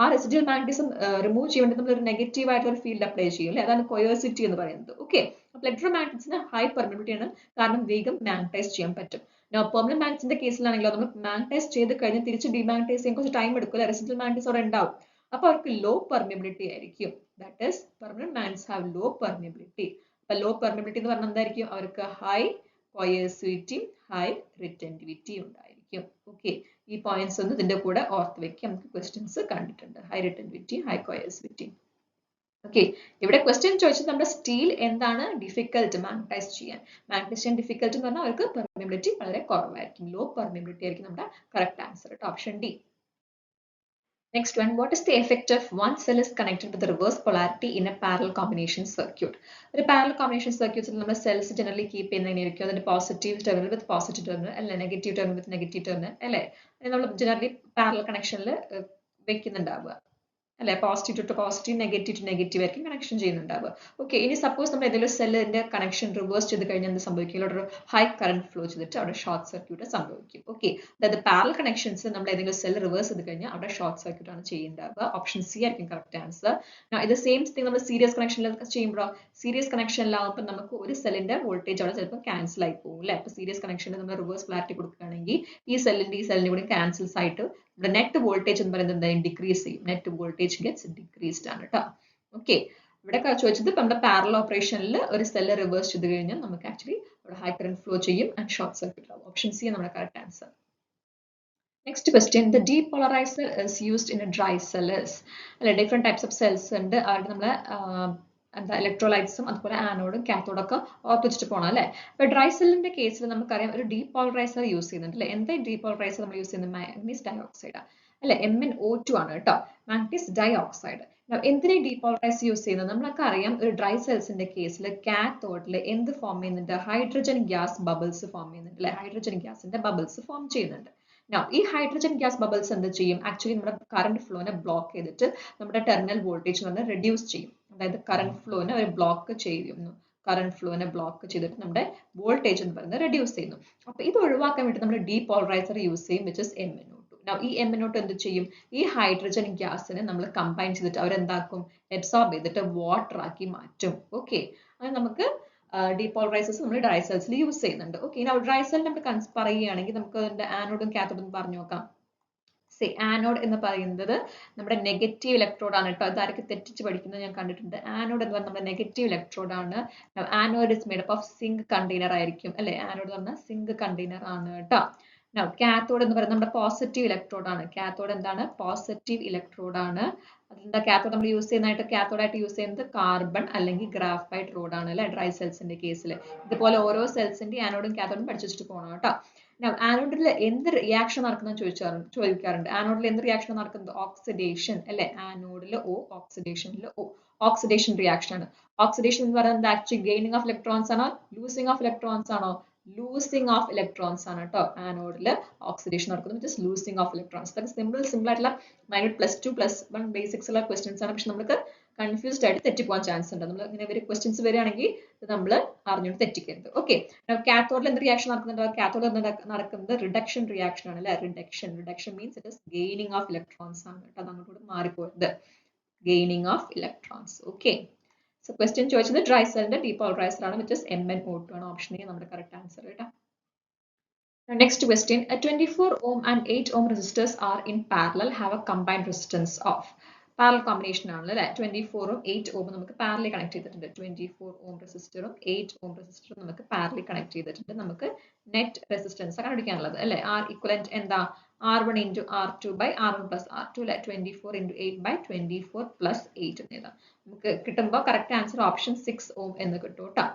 ആ റെസിഡ്യൂവൽ മാഗ്നറ്റിസം റിമൂവ് ചെയ്യാൻ വേണ്ടി നമ്മൾ ഒരു നെഗറ്റീവ് ആയിട്ടുള്ള ഫീൽഡ് അപ്ലൈ ചെയ്യും അല്ലെ. അതാണ് കോയേഴ്സിറ്റി എന്ന് പറയുന്നത്. ഓക്കെ, അപ്പോൾ ഇലക്ട്രോമാഗ്നറ്റിക്സിന് ഹൈ പെർമിബിലിറ്റി ആണ്, കാരണം വേഗം മാഗ്നറ്റൈസ് ചെയ്യാൻ പറ്റും. പെർമനന്റ് മാഗ്നറ്റ്സിന്റെ കേസിലാണെങ്കിലോ നമ്മൾ മാഗ്നറ്റൈസ് ചെയ്ത് കഴിഞ്ഞ് തിരിച്ച് ഡിമാഗ്നറ്റൈസ് ചെയ്യാൻ കുറച്ച് ടൈം എടുക്കും അല്ലെ. റെസിഡ്യൂവൽ മാഗ്നറ്റിസം അവിടെ ഉണ്ടാവും. അപ്പോൾ അവർക്ക് ലോ പെർമിബിലിറ്റി ആയിരിക്കും. That is permanent magnets have low permeability. അപ്പൊ ലോ പെർമിബിലിറ്റി എന്ന് പറഞ്ഞാൽ എന്തായിരിക്കും? അവർക്ക് ഹൈ കോയേഴ്സിവിറ്റിയും ഹൈ റിട്ടൻറ്റിവിറ്റിയും ഉണ്ടായിരിക്കും. ഓക്കെ, ഈ പോയിന്റ്സ് ഒന്ന് ഇതിന്റെ കൂടെ ഓർത്ത് വെക്കുക. നമുക്ക് ക്വസ്റ്റ്യൻസ് കണ്ടിട്ടുണ്ട്, high retentivity, high coercivity. Okay, ഇവിടെ ക്വസ്റ്റ്യൻ ചോദിച്ചത് നമ്മുടെ സ്റ്റീൽ എന്താണ് ഡിഫിക്കൽട്ട് മാഗ്നറ്റൈസ് ചെയ്യാൻ. മാഗ്നറ്റൈസ് ചെയ്യാൻ ഡിഫിക്കൽട്ട് എന്ന് പറഞ്ഞാൽ അവർക്ക് പെർമിബിലിറ്റി വളരെ കുറവായിരിക്കും. ലോ പെർമിബിലിറ്റി ആയിരിക്കും നമ്മുടെ correct answer. Option D. Next one, what is the effect of one cell is connected with the reverse polarity in a parallel combination circuit? ഒരു parallel combination circuits നമ്മൾ cells generally keep ചെയ്യുന്നതിനായിരിക്കും അതിന്റെ positive terminal with positive terminal അല്ലെ, negative terminal with negative terminal അല്ലെ, നമ്മൾ ജനറലി പാരലൽ കണക്ഷനിൽ വെക്കുന്നുണ്ടാവുക അല്ലെ. Positive to positive, negative to negative ആയിരിക്കും കണക്ഷൻ ചെയ്യുന്നുണ്ടാവുക. ഓക്കെ, ഇനി സപ്പോസ് നമ്മൾ ഏതെങ്കിലും സെല്ലിന്റെ കണക്ഷൻ റിവേഴ്സ് ചെയ്ത് കഴിഞ്ഞാൽ എന്ത് സംഭവിക്കും? ഒരു ഹൈ കറന്റ് ഫ്ലോ ചെയ്തിട്ട് അവിടെ ഷോർട്ട് സർക്യൂട്ട് സംഭവിക്കും. ഓക്കെ, അതായത് പാരലൽ കണക്ഷൻസ് നമ്മൾ ഏതെങ്കിലും സെൽ റിവേഴ്സ് ചെയ്ത് കഴിഞ്ഞാൽ അവിടെ ഷോർട്ട് സർക്യൂട്ട് ആണ് ചെയ്യുന്നുണ്ടാവുക. ഓപ്ഷൻ സി ആയിരിക്കും കറക്റ്റ് ആൻസർ. ഇത് സെയിം തിങ് നമ്മൾ സീരീസ് കണക്ഷനിൽ ചെയ്യുമ്പോഴോ, സീരീസ് കണക്ഷനിലാവുമ്പോൾ നമുക്ക് ഒരു സെല്ലിന്റെ വോൾട്ടേജ് അവിടെ ചിലപ്പോൾ ക്യാൻസൽ ആയി പോകും അല്ലെ. അപ്പോൾ സീരീസ് കണക്ഷനിൽ നമ്മൾ റിവേഴ്സ് പോളാരിറ്റി കൊടുക്കുകയാണെങ്കിൽ ഈ സെല്ലിന്റെ കൂടി ക്യാൻസൽസ് ആയിട്ട് ഇവിടെ നെറ്റ് വോൾട്ടേജ് എന്ന് പറയുന്നത് എന്തായാലും ഡിക്രീസ് ചെയ്യും. നെറ്റ് വോൾട്ടേജ് ഗെറ്റ്സ് ഡിക്രീസ്ഡ് ആണ് കേട്ടോ. ഓക്കെ, ഇവിടെ ചോദിച്ചത് നമ്മുടെ പാരലൽ ഓപ്പറേഷനിൽ ഒരു സെല്ല് റിവേഴ്സ് ചെയ്ത് കഴിഞ്ഞാൽ നമുക്ക് ആക്ച്വലി ഇവിടെ ഹൈ കറന്റ് ഫ്ലോ ചെയ്യും ആൻഡ് ഷോർട്ട് സർക്യൂട്ട് ആവും. ഓപ്ഷൻ സി നമ്മുടെ correct answer. Next question, the depolarizer is used in a dry cellars. അല്ലെ, ഡിഫറെന്റ് ടൈപ്സ് ഓഫ് സെൽസ് ഉണ്ട്. അവിടെ നമ്മളെ എന്താ ഇലക്ട്രോലൈറ്റ്സും അതുപോലെ ആനോഡും കാത്തോഡൊക്കെ ഓർപ്പിച്ചിട്ട് പോകണം അല്ലെ. അപ്പൊ ഡ്രൈ സെല്ലിന്റെ കേസിൽ നമുക്കറിയാം ഒരു ഡീപോളറൈസർ യൂസ് ചെയ്യുന്നുണ്ട് അല്ലെ. എന്താ ഡീപോളറൈസർ നമ്മൾ യൂസ് ചെയ്യുന്നത്? മാഗ്നീസ് ഡയോക്സൈഡ് അല്ലെ, MnO2 ആണ് കേട്ടോ, മാഗ്നീസ് ഡയോക്സൈഡ്. എന്തിനാ ഡീപോളറൈസർ യൂസ് ചെയ്യുന്നത്? നമ്മളൊക്കെ അറിയാം ഒരു ഡ്രൈ സെൽസിന്റെ കേസിൽ കാത്തോഡിൽ എന്ത് ഫോം ചെയ്യുന്നുണ്ട്? ഹൈഡ്രജൻ ഗ്യാസ് ബബിൾസ് ഫോം ചെയ്യുന്നുണ്ട് അല്ലെ. ഹൈഡ്രജൻ ഗ്യാസിന്റെ ബബിൾസ് ഫോം ചെയ്യുന്നുണ്ട്. ഈ ഹൈഡ്രജൻ ഗ്യാസ് ബബിൾസ് എന്ത് ചെയ്യും? ആക്ച്വലി നമ്മുടെ കറണ്ട് ഫ്ലോനെ ബ്ലോക്ക് ചെയ്തിട്ട് നമ്മുടെ ടെർമിനൽ വോൾട്ടേജ് എന്ന് റെഡ്യൂസ് ചെയ്യും. അതായത് കറണ്ട് ഫ്ലോനെ ഒരു ബ്ലോക്ക് ചെയ്യുന്നു. കറണ്ട് ഫ്ലോനെ ബ്ലോക്ക് ചെയ്തിട്ട് നമ്മുടെ വോൾട്ടേജ് എന്ന് പറയുന്നത് റെഡ്യൂസ് ചെയ്യുന്നു. അപ്പൊ ഇത് ഒഴിവാക്കാൻ വേണ്ടി നമ്മൾ ഡീപോളറൈസർ യൂസ് ചെയ്യും, വിച്ച് ഇസ് MnO2. ഈ MnO2 എന്ത് ചെയ്യും? ഈ ഹൈഡ്രജൻ ഗ്യാസിനെ നമ്മൾ കമ്പൈൻ ചെയ്തിട്ട് അവരെന്താക്കും? അബ്സോർബ് ചെയ്തിട്ട് വാട്ടർ ആക്കി മാറ്റും. ഓക്കെ, അത് നമുക്ക് ഡീപോളറൈസേഴ്സ് നമ്മൾ ഡ്രൈ സെൽസിൽ യൂസ് ചെയ്യുന്നുണ്ട്. ഓക്കെ, ഇനി ഡ്രൈ സെൽ നമ്മൾ പറയുകയാണെങ്കിൽ നമുക്ക് അതിന്റെ ആനോഡും കാത്തോഡും പറഞ്ഞു നോക്കാം. ആനോഡ് എന്ന് പറയുന്നത് നമ്മുടെ നെഗറ്റീവ് ഇലക്ട്രോഡ് ആണ് കേട്ടോ. അതാർക്ക് തെറ്റിച്ച് പഠിക്കുന്നത് ഞാൻ കണ്ടിട്ടുണ്ട്. ആനോഡ് എന്ന് പറഞ്ഞാൽ നമ്മുടെ നെഗറ്റീവ് ഇലക്ട്രോഡ് ആണ്. Anode is made up of zinc container ആയിരിക്കും അല്ലെ. ആനോഡ് എന്ന് പറഞ്ഞാൽ സിങ്ക് കണ്ടെയ്നർ ആണ് കേട്ടോ. കാത്തോഡ് എന്ന് പറയുന്നത് നമ്മുടെ പോസിറ്റീവ് ഇലക്ട്രോഡ് ആണ്. കാത്തോഡ് എന്താണ്? പോസിറ്റീവ് ഇലക്ട്രോഡ് ആണ്. അതെന്താ കാത്തോഡ് നമ്മൾ യൂസ് ചെയ്യുന്നതായിട്ട് കാത്തോഡായിട്ട് യൂസ് ചെയ്യുന്നത് കാർബൺ അല്ലെങ്കിൽ ഗ്രാഫൈറ്റ് റോഡ് ആണ് അല്ലെ, ഡ്രൈ സെൽസിന്റെ കേസിൽ. ഇതുപോലെ ഓരോ സെൽസിന്റെ ആനോഡും കാത്തോഡും പഠിച്ചു വെച്ചിട്ട് പോകണം കേട്ടോ. ആനോഡിൽ എന്ത് റിയാക്ഷൻ നടക്കുന്നത് ചോദിക്കാറുണ്ട്. ആനോഡിൽ എന്ത് റിയാക്ഷൻ നടക്കുന്നത്? ഓക്സിഡേഷൻ അല്ലെ. ആനോഡിൽ O, ഓക്സിഡേഷനിൽ O. ഓക്സിഡേഷൻ റിയാക്ഷൻ ആണ്. ഓക്സിഡേഷൻ എന്ന് പറയുന്നത് ആക്ച്വലി ഗെയിനിങ് ഓഫ് ഇലക്ട്രോൺസ് ആണോ ലൂസിങ് ഓഫ് ഇലക്ട്രോൺസ് ആണോ? ലൂസിങ് ഓഫ് ഇലക്ട്രോൺസ് ആണ് കേട്ടോ. ആനോഡിൽ ഓക്സിഡേഷൻ നടക്കുന്നത് ജസ്റ്റ് ലൂസിങ് ഓഫ് ഇലക്ട്രോൺസ്. അതൊക്കെ സിമ്പിൾ ആയിട്ടുള്ള -+2+1 ബേസിക്സ് ഉള്ള ക്വസ്റ്റ്യൻസ് ആണ്. പക്ഷെ നമുക്ക് കൺഫ്യൂസ്ഡ് ആയിട്ട് തെറ്റിപ്പോകാൻ ചാൻസ് ഉണ്ട്. നമ്മൾ ഇങ്ങനെ ഒരു ക്വസ്റ്റ്യൻസ് വരികയാണെങ്കിൽ ഇത് നമ്മൾ അറിഞ്ഞുകൊണ്ട് തെറ്റിക്കരുത്. ഓക്കെ, കാത്തോഡിൽ എന്ത് റിയാക്ഷൻ നടക്കുന്നുണ്ട്? കാത്തോഡിൽ നടക്കുന്നത് റിഡക്ഷൻ റിയാക്ഷൻ ആണ് അല്ലെ. Reduction means it is gaining of electrons ആണ് കേട്ടോ. അത് അങ്ങോട്ട് മാറിപ്പോയത് gaining of electrons. Okay, so question ചോദിച്ചത് ഡ്രൈ സെല്ലിന്റെ ഡീപോളറൈസർ ആണ്, വിച്ച് ഇസ് MnO2 ആണ്. ഓപ്ഷൻ എ നമ്മുടെ കറക്റ്റ് ആൻസർ കേട്ടോ. Next question, a 24 ohm and 8 ohm resistors are in parallel, have a combined resistance of. Parallel combination ആണല്ലോ അല്ലേ. 24 ഉം 8 ohm നമുക്ക് പാരലി കണക്ട് ചെയ്തിട്ടുണ്ട്. 24 ohm റെസിസ്റ്ററും 8 ohm റെസിസ്റ്ററും നമുക്ക് പാരലി കണക്ട് ചെയ്തിട്ടുണ്ട്. നമുക്ക് നെറ്റ് റെസിസ്റ്റൻസ് കണ്ടുപിടിക്കാനുള്ളത് അല്ലേ. R equivalent എന്താ? R1 into R2 by R1 plus R2 അല്ലെ. 24 into 8 by 24 plus 8 എന്ന് എഴുതാം. നമുക്ക് കിട്ടുമ്പോൾ കറക്റ്റ് ആൻസർ ഓപ്ഷൻ 6 ohm എന്ന് കിട്ടും കേട്ടോ.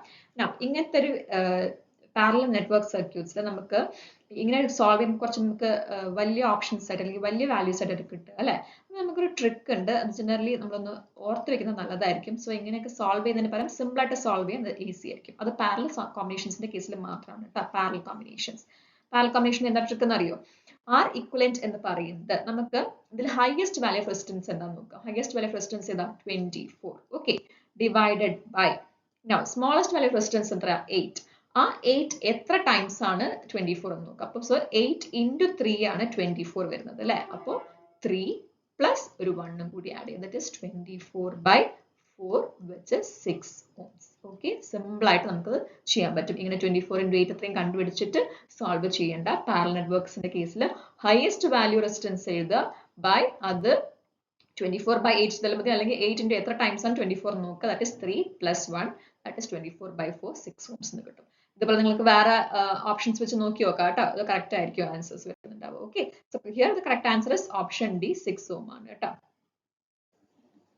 ഇങ്ങനത്തെ ഒരു പാരലൽ നെറ്റ്വർക്ക് സർക്യൂട്ട്സിൽ നമുക്ക് ഇങ്ങനെ സോൾവ് ചെയ്യുമ്പോൾ കുറച്ച് നമുക്ക് വലിയ ഓപ്ഷൻസ് ആയിട്ട് അല്ലെങ്കിൽ വലിയ വാല്യൂസ് ആയിട്ട് കിട്ടുക അല്ലേ. നമുക്കൊരു ട്രിക്ക് ഉണ്ട്, അത് ജനറലി നമ്മളൊന്ന് ഓർത്ത് വെക്കുന്നത് നല്ലതായിരിക്കും. സോ ഇങ്ങനെയൊക്കെ സോൾവ് ചെയ്യുന്നതിന് പകരം സിമ്പിൾ ആയിട്ട് സോൾവ് ചെയ്യാൻ ഈസി ആയിരിക്കും. അത് പാരലൽ കോമ്പിനേഷൻസിന്റെ കേസിൽ മാത്രമാണ് കേട്ടോ. പാരലൽ കോമ്പിനേഷൻ എന്താ ട്രിക്ക് എന്ന് അറിയോ? ആർ ഇക്വലന്റ് എന്ന് പറയുന്നത് നമുക്ക് ഇതിൽ ഹൈയസ്റ്റ് വാല്യൂ ഓഫ് റെസിസ്റ്റൻസ് എന്താണെന്ന് നോക്കാം. ഹൈയസ്റ്റ് വാല്യൂ ഓഫ് റെസിസ്റ്റൻസ് ഏതാ? 24. Okay, divided by smallest value of resistance എത്ര? 8. ആ 8 എത്ര ടൈംസ് ആണ് 24 എന്ന് നോക്കാം. അപ്പോൾ സോ 8 into 3 ആണ് 24 വരുന്നത് അല്ലേ. അപ്പോൾ 3 പ്ലസ് ഒരു 1 കൂടി ആഡ് ചെയ്യും. That is 24/4 which is 6 ohms. Okay, simple ആയിട്ട് നമുക്ക് ചെയ്യാൻ പറ്റും. ഇങ്ങനെ 24 into 8 അത്രയും കണ്ടുപിടിച്ചിട്ട് സോൾവ് ചെയ്യേണ്ട. പാരലൽ നെറ്റ്വർക്സിന്റെ കേസിൽ ഹയസ്റ്റ് വാല്യൂ റെസിസ്റ്റൻസ് എഴുതുക ബൈ അത് 24/8 ചെയ്താലും മതി, അല്ലെങ്കിൽ 8 into എത്ര ടൈംസ് ആണ് 24 നോക്കുക. That is 3 plus 1 that is 24/4 6 ohms എന്ന് കിട്ടും. ഇതുപോലെ നിങ്ങൾക്ക് വേറെ ഓപ്ഷൻസ് വെച്ച് നോക്കി നോക്കാം കേട്ടോ. അത് കറക്റ്റ് ആയിരിക്കും ആൻസേഴ്സ് വരുന്നുണ്ടാവും. Okay, so here the correct answer is option D 6 ohm ആണ് കേട്ടോ.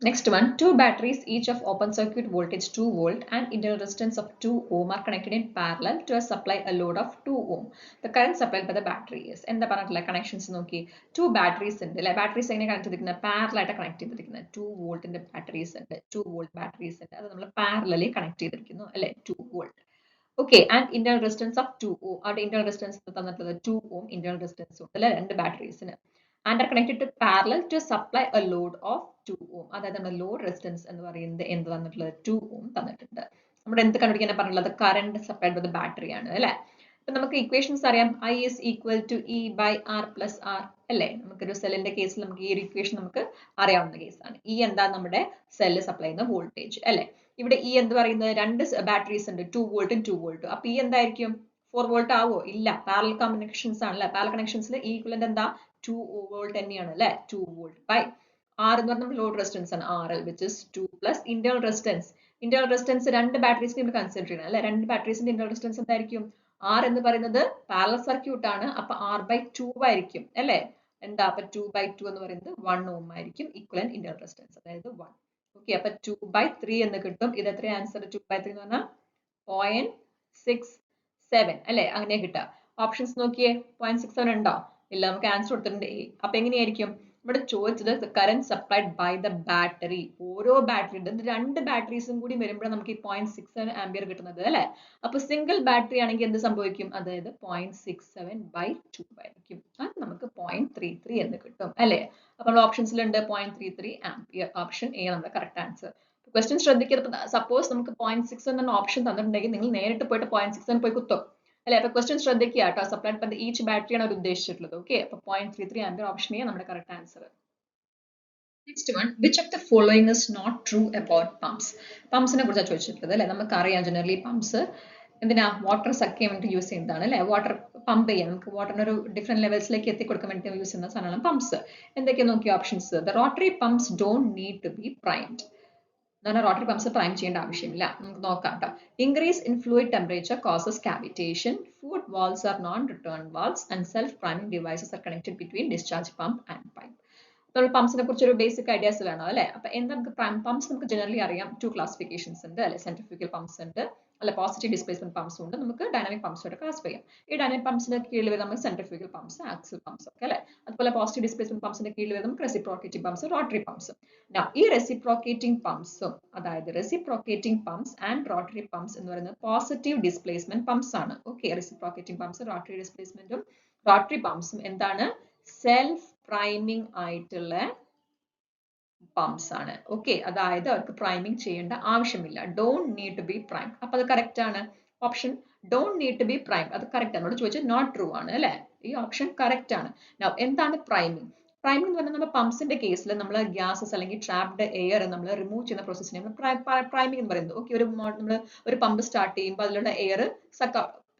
Next one, two batteries each of open circuit voltage 2 volt and internal resistance of 2 ohm are connected in parallel to a supply a load of 2 ohm. The current supplied by the battery is. എന്താ പറഞ്ഞിട്ടുള്ള കണക്ഷൻസ് നോക്കി. 2 ബാറ്ററീസ് ഉണ്ട് അല്ലെ. ബാറ്ററീസ് എങ്ങനെ കണക്ട് ചെയ്തിരിക്കുന്നത്? പാരലൽ ആയിട്ട് കണക്ട് ചെയ്തിരിക്കുന്നത്. 2 വോൾട്ടിന്റെ ബാറ്ററീസ് ഉണ്ട്, 2 വോൾട്ട് ബാറ്ററീസ് ഉണ്ട്. അത് നമ്മൾ പാരലലി കണക്ട് ചെയ്തിരിക്കുന്നു അല്ലെ. 2 volt. Okay, and internal resistance of 2 ohm. അവിടെ internal resistance തന്നിട്ടുള്ളത് 2 ohm internal resistance ഉണ്ട് അല്ലെ രണ്ട് ബാറ്ററീസിന്. And are connected to parallel to supply a load of 2 ohm. അതായത് നമ്മുടെ ലോഡ് റെസിസ്റ്റൻസ് എന്ന് പറയുന്നത് എന്ത് തന്നിട്ടുള്ളത്? 2 ohm തന്നിട്ടുണ്ട്. നമ്മുടെ എന്ത് കണ്ടുപിടിക്കാൻ പറഞ്ഞിട്ടുള്ളത്? Current supplied by the battery ആണ് അല്ലെ. അപ്പൊ നമുക്ക് ഇക്വേഷൻസ് അറിയാം. I is equal to E by R plus R അല്ലെ. നമുക്കൊരു സെല്ലിന്റെ കേസിൽ നമുക്ക് ഈ ഒരു ഇക്വേഷൻ നമുക്ക് അറിയാവുന്ന കേസാണ്. E എന്താ? നമ്മുടെ സെല്ല് സപ്ലൈ ചെയ്യുന്ന വോൾട്ടേജ് അല്ലെ. ഇവിടെ E എന്ന് പറയുന്നത് രണ്ട് ബാറ്ററീസ് ഉണ്ട്, 2 വോൾട്ടും 2 വോൾട്ടും. അപ്പൊ E എന്തായിരിക്കും? 4 വോൾട്ട് ആവോ? ഇല്ല, പാരലൽ കണക്ഷൻസ് ആണല്ലേ. പാരലൽ കണക്ഷൻസിൽ ഈക്വലന്റ് എന്താ? 2 വോൾട്ട് തന്നെയാണ് അല്ലെ. 2 വോൾട്ട് ബൈ R എന്ന് പറഞ്ഞാൽ ലോഡ് റെസിസ്റ്റൻസ് ആണ് RL, which is 2 plus internal resistance. Internal resistance രണ്ട് ബാറ്ററീസിനെ നമ്മൾ കൺസിഡർ ചെയ്യണം അല്ലെ. രണ്ട് ബാറ്ററീസിന്റെ ഇന്റേണൽ റെസിസ്റ്റൻസ് എന്തായിരിക്കും? R എന്ന് പറയുന്നത് പാരലൽ സർക്യൂട്ട് ആണ്, അപ്പൊ R/2 ആയിരിക്കും അല്ലെ. എന്താ? അപ്പൊ 2/2 എന്ന് പറയുന്നത് 1 ohm ആയിരിക്കും ഈക്വലന്റ് ഇന്റേണൽ റെസിസ്റ്റൻസ്, അതായത് 1. ഓക്കെ, അപ്പൊ 2/3 എന്ന് കിട്ടും. ഇത് എത്ര ആൻസർ? 2/3 എന്ന് പറഞ്ഞാൽ 0.67 അല്ലെ. അങ്ങനെ കിട്ടുക. ഓപ്ഷൻസ് നോക്കിയേ, 0.67 ഉണ്ടോ? ഇല്ല, നമുക്ക് ആൻസർ കൊടുത്തിട്ടുണ്ട് A. അപ്പൊ എങ്ങനെയായിരിക്കും? ഇവിടെ ചോദിച്ചത് current supplied by the battery. ഓരോ ബാറ്ററി ഉണ്ട്, രണ്ട് ബാറ്ററീസും കൂടി വരുമ്പോഴാണ് നമുക്ക് ഈ 0.67 ആംപിയർ കിട്ടുന്നത് അല്ലെ. അപ്പൊ സിംഗിൾ ബാറ്ററി ആണെങ്കിൽ എന്ത് സംഭവിക്കും? അതായത് 0.67/2 ആയിരിക്കും. അത് നമുക്ക് 0.33 എന്ന് കിട്ടും അല്ലെ. അപ്പൊ നമ്മുടെ ഓപ്ഷൻസിലുണ്ട് 0.33 ആംപിയർ. ഓപ്ഷൻ എ നമ്മുടെ കറക്റ്റ് ആൻസർ. ക്വസ്റ്റ്യൻ ശ്രദ്ധിക്കുന്നത്, സപ്പോസ് നമുക്ക് 0.6 എന്ന ഓപ്ഷൻ തന്നിട്ടുണ്ടെങ്കിൽ നിങ്ങൾ നേരിട്ട് പോയിട്ട് 0.6 പോയി കുത്തും അല്ലെ. അപ്പൊ ക്വസ്റ്റ്യൻ ശ്രദ്ധിക്കുക കേട്ടോ. സപ്ലൈഡ് ബൈ ഈച്ച് ബാറ്ററി ആണ് അവർ ഉദ്ദേശിച്ചിട്ടുള്ളത്. ഓക്കെ, അപ്പൊ 0.33 ആംപിയർ ഓപ്ഷൻ എ നമ്മുടെ correct answer. Next one, which of the following is not true about pumps. പമ്പ്സിനെ കുറിച്ചാണ് ചോദിച്ചിട്ടുള്ളത് അല്ലെ. നമുക്കറിയാം ജനറലി പമ്പ്സ് എന്തിനാ? വാട്ടർ സക്ക് ചെയ്യാൻ വേണ്ടി യൂസ് ചെയ്യുന്നതാണ് അല്ലെ. വാട്ടർ പമ്പ് ചെയ്യാൻ, നമുക്ക് വാട്ടറിന് ഒരു ഡിഫറെന്റ് ലെവൽസിലേക്ക് എത്തിക്കൊടുക്കാൻ വേണ്ടി യൂസ് ചെയ്യുന്ന സാധനമാണ് പമ്പ്സ്. എന്തൊക്കെയാണ് നോക്കിയ options? The rotary pumps don't need to be primed. എന്നാൽ റോട്ടറി പമ്പ്സ് പ്രൈം ചെയ്യേണ്ട ആവശ്യമില്ല. നമുക്ക് നോക്കാം കേട്ടോ. Increase in fluid temperature causes cavitation. Foot valves are non return valves and self priming devices are connected between discharge pump and pipe. നമ്മൾ പമ്പ്സിനെ കുറിച്ച് ഒരു ബേസിക് ഐഡിയാസ് വേണം അല്ലെ. അപ്പൊ എന്താ? നമുക്ക് പമ്പ്സ് നമുക്ക് ജനറലി അറിയാം 2 ക്ലാസിഫിക്കേഷൻസ് ഉണ്ട് അല്ലെ. സെൻട്രിഫ്യൂഗൽ പമ്പ്സ് ഉണ്ട് അല്ലെ, പോസിറ്റീവ് ഡിസ്പ്ലേസ്മെന്റ് പമ്പ്സും ഉണ്ട്. നമുക്ക് ഡൈനാമിക് പമ്പ്സായിട്ട് ക്ലാസിഫൈ ചെയ്യാം. ഈ ഡൈനാമിക് പമ്പ്സിന്റെ കീഴിൽ വരുന്ന നമ്മൾ സെൻട്രിഫ്യൂഗൽ പമ്പ്സ്, ആക്സിൽ പമ്പ്സ് ഒക്കെ അല്ലെ. അതുപോലെ പോസിറ്റീവ് ഡിസ്പ്ലേസ്മെന്റ് പമ്പ്സിന്റെ കീഴിൽ വരുന്ന നമുക്ക് റെസിപ്രോക്കേറ്റിംഗ് പമ്പ്സ്, റോട്ടറി പമ്പ്സ്. ഈ റെസിപ്രോക്കേറ്റിംഗ് പമ്പ്സും, അതായത് reciprocating pumps and rotary pumps എന്ന് പറയുന്നത് പോസിറ്റീവ് ഡിസ്പ്ലേസ്മെന്റ് പമ്പ്സ് ആണ്. ഓക്കെ, റെസിപ്രോക്കേറ്റിംഗ് പമ്പ്സ്, റോട്ടറി ഡിസ്പ്ലേസ്മെന്റും റോട്ടറി പമ്പ്സും എന്താണ്? സെൽഫ് പ്രൈമിംഗ് ആയിട്ടുള്ള പമ്പ്സ് ആണ്. ഓക്കെ, അതായത് അവർക്ക് പ്രൈമിംഗ് ചെയ്യേണ്ട ആവശ്യമില്ല. Don't need to be prime. അപ്പൊ അത് കറക്റ്റ് ആണ്. Option don't need to be prime അത് കറക്റ്റ് ആണ്. നമ്മളോട് ചോദിച്ചത് നോട്ട് ട്രൂ ആണ് അല്ലെ. ഈ ഓപ്ഷൻ കറക്റ്റ് ആണ്. Now, എന്താണ് പ്രൈമിംഗ്? പ്രൈമിംഗ് എന്ന് പറഞ്ഞാൽ നമ്മൾ പമ്പ്സിന്റെ കേസിൽ നമ്മൾ ഗ്യാസസ് അല്ലെങ്കിൽ ട്രാപ്ഡ് എയർ നമ്മൾ റിമൂവ് ചെയ്യുന്ന പ്രോസസ്സിനെ നമ്മൾ പ്രൈമിംഗ് എന്ന് പറയുന്നത്. ഓക്കെ, നമ്മൾ ഒരു പമ്പ് സ്റ്റാർട്ട് ചെയ്യുമ്പോൾ അതിലുള്ള എയർ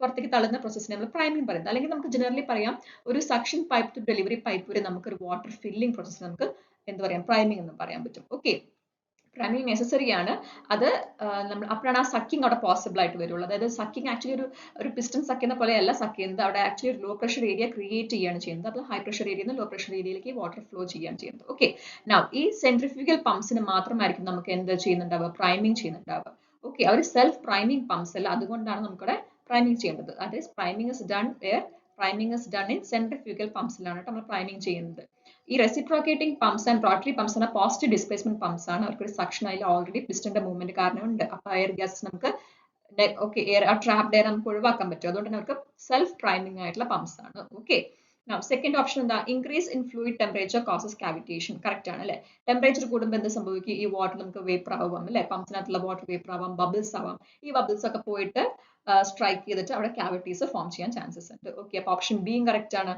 പുറത്തേക്ക് തള്ളുന്ന പ്രോസസ്സിനെ നമ്മൾ പ്രൈമിംഗ് പറയുന്നത്. അല്ലെങ്കിൽ നമുക്ക് ജനറലി പറയാം ഒരു suction pipe to delivery pipe വരെ നമുക്ക് ഒരു വാട്ടർ ഫില്ലിംഗ് പ്രോസസ് നമുക്ക് എന്ത് പറയാം, പ്രൈമിംഗ് എന്ന് പറയാൻ പറ്റും. ഓക്കെ, പ്രൈമിംഗ് നെസസറി ആണ്. അത് നമ്മൾ അപ്പോഴാണ് ആ സക്കിങ് അവിടെ പോസിബിൾ ആയിട്ട് വരുള്ളൂ. അതായത് സക്കിങ് ആക്ച്വലി ഒരു പിസ്റ്റൺ സക്കുന്ന പോലെയല്ല സക്ക് ചെയ്യുന്നത്. അവിടെ ആക്ച്വലി ഒരു ലോ പ്രഷർ ഏരിയ ക്രിയേറ്റ് ചെയ്യുകയാണ് ചെയ്യുന്നത്. അപ്പോൾ ഹൈ പ്രഷർ ഏരിയയിൽ നിന്ന് ലോ പ്രഷർ ഏരിയയിലേക്ക് വാട്ടർ ഫ്ലോ ചെയ്യുകയാണ് ചെയ്യുന്നത്. ഓക്കെ, നൗ ഈ സെൻട്രിഫ്യൂഗൽ പമ്പ്സിന് മാത്രമായിരിക്കും നമുക്ക് എന്ത് ചെയ്യുന്നുണ്ടാവുക, പ്രൈമിംഗ് ചെയ്യുന്നുണ്ടാവുക. ഓക്കെ, അവർ സെൽഫ് പ്രൈമിംഗ് പമ്പ്സ് അല്ല, അതുകൊണ്ടാണ് നമുക്കിവിടെ പ്രൈമിംഗ് ചെയ്യേണ്ടത്. അതായത് priming is done where, priming is done in centrifugal പമ്പ്സിലാണ് നമ്മൾ പ്രൈമിംഗ് ചെയ്യുന്നത്. ഈ reciprocating pumps and rotary pumps എന്ന പോസിറ്റീവ് ഡിസ്പ്ലേസ്മെന്റ് പമ്പ്സ് ആണ്. അവർക്ക് ഒരു സക്ഷൻ അതിൽ ഓൾറെഡി പിസ്റ്റന്റെ മൂവ്മെന്റ് കാരണം ഉണ്ട്. അപ്പൊ എയർ ഗ്യാസ് നമുക്ക് ഓക്കെ എയർ ട്രാപ്ഡ് എയർ നമുക്ക് ഒഴിവാക്കാൻ പറ്റും. അതുകൊണ്ട് നമുക്ക് സെൽഫ് പ്രൈമിംഗ് ആയിട്ടുള്ള പമ്പ്സ് ആണ്. ഓക്കെ, സെക്കൻഡ് ഓപ്ഷൻ എന്താ, increase in fluid temperature causes cavitation. Correct ആണ് അല്ലെ. ടെമ്പറേച്ചർ കൂടുമ്പോൾ എന്ത് സംഭവിക്കും, ഈ വാട്ടർ നമുക്ക് വേപ്പർ ആവാം അല്ലെ. പമ്പ്സിനകത്തുള്ള വാട്ടർ വേപ്പർ ആവാം, ബബിൾസ് ആവാം. ഈ ബബിൾസ് ഒക്കെ പോയിട്ട് സ്ട്രൈക്ക് ചെയ്തിട്ട് അവിടെ കാവിറ്റീസ് ഫോം ചെയ്യാൻ ചാൻസസ് ഉണ്ട്. ഓക്കെ, അപ്പൊ ഓപ്ഷൻ ബിയും കറക്റ്റ് ആണ്.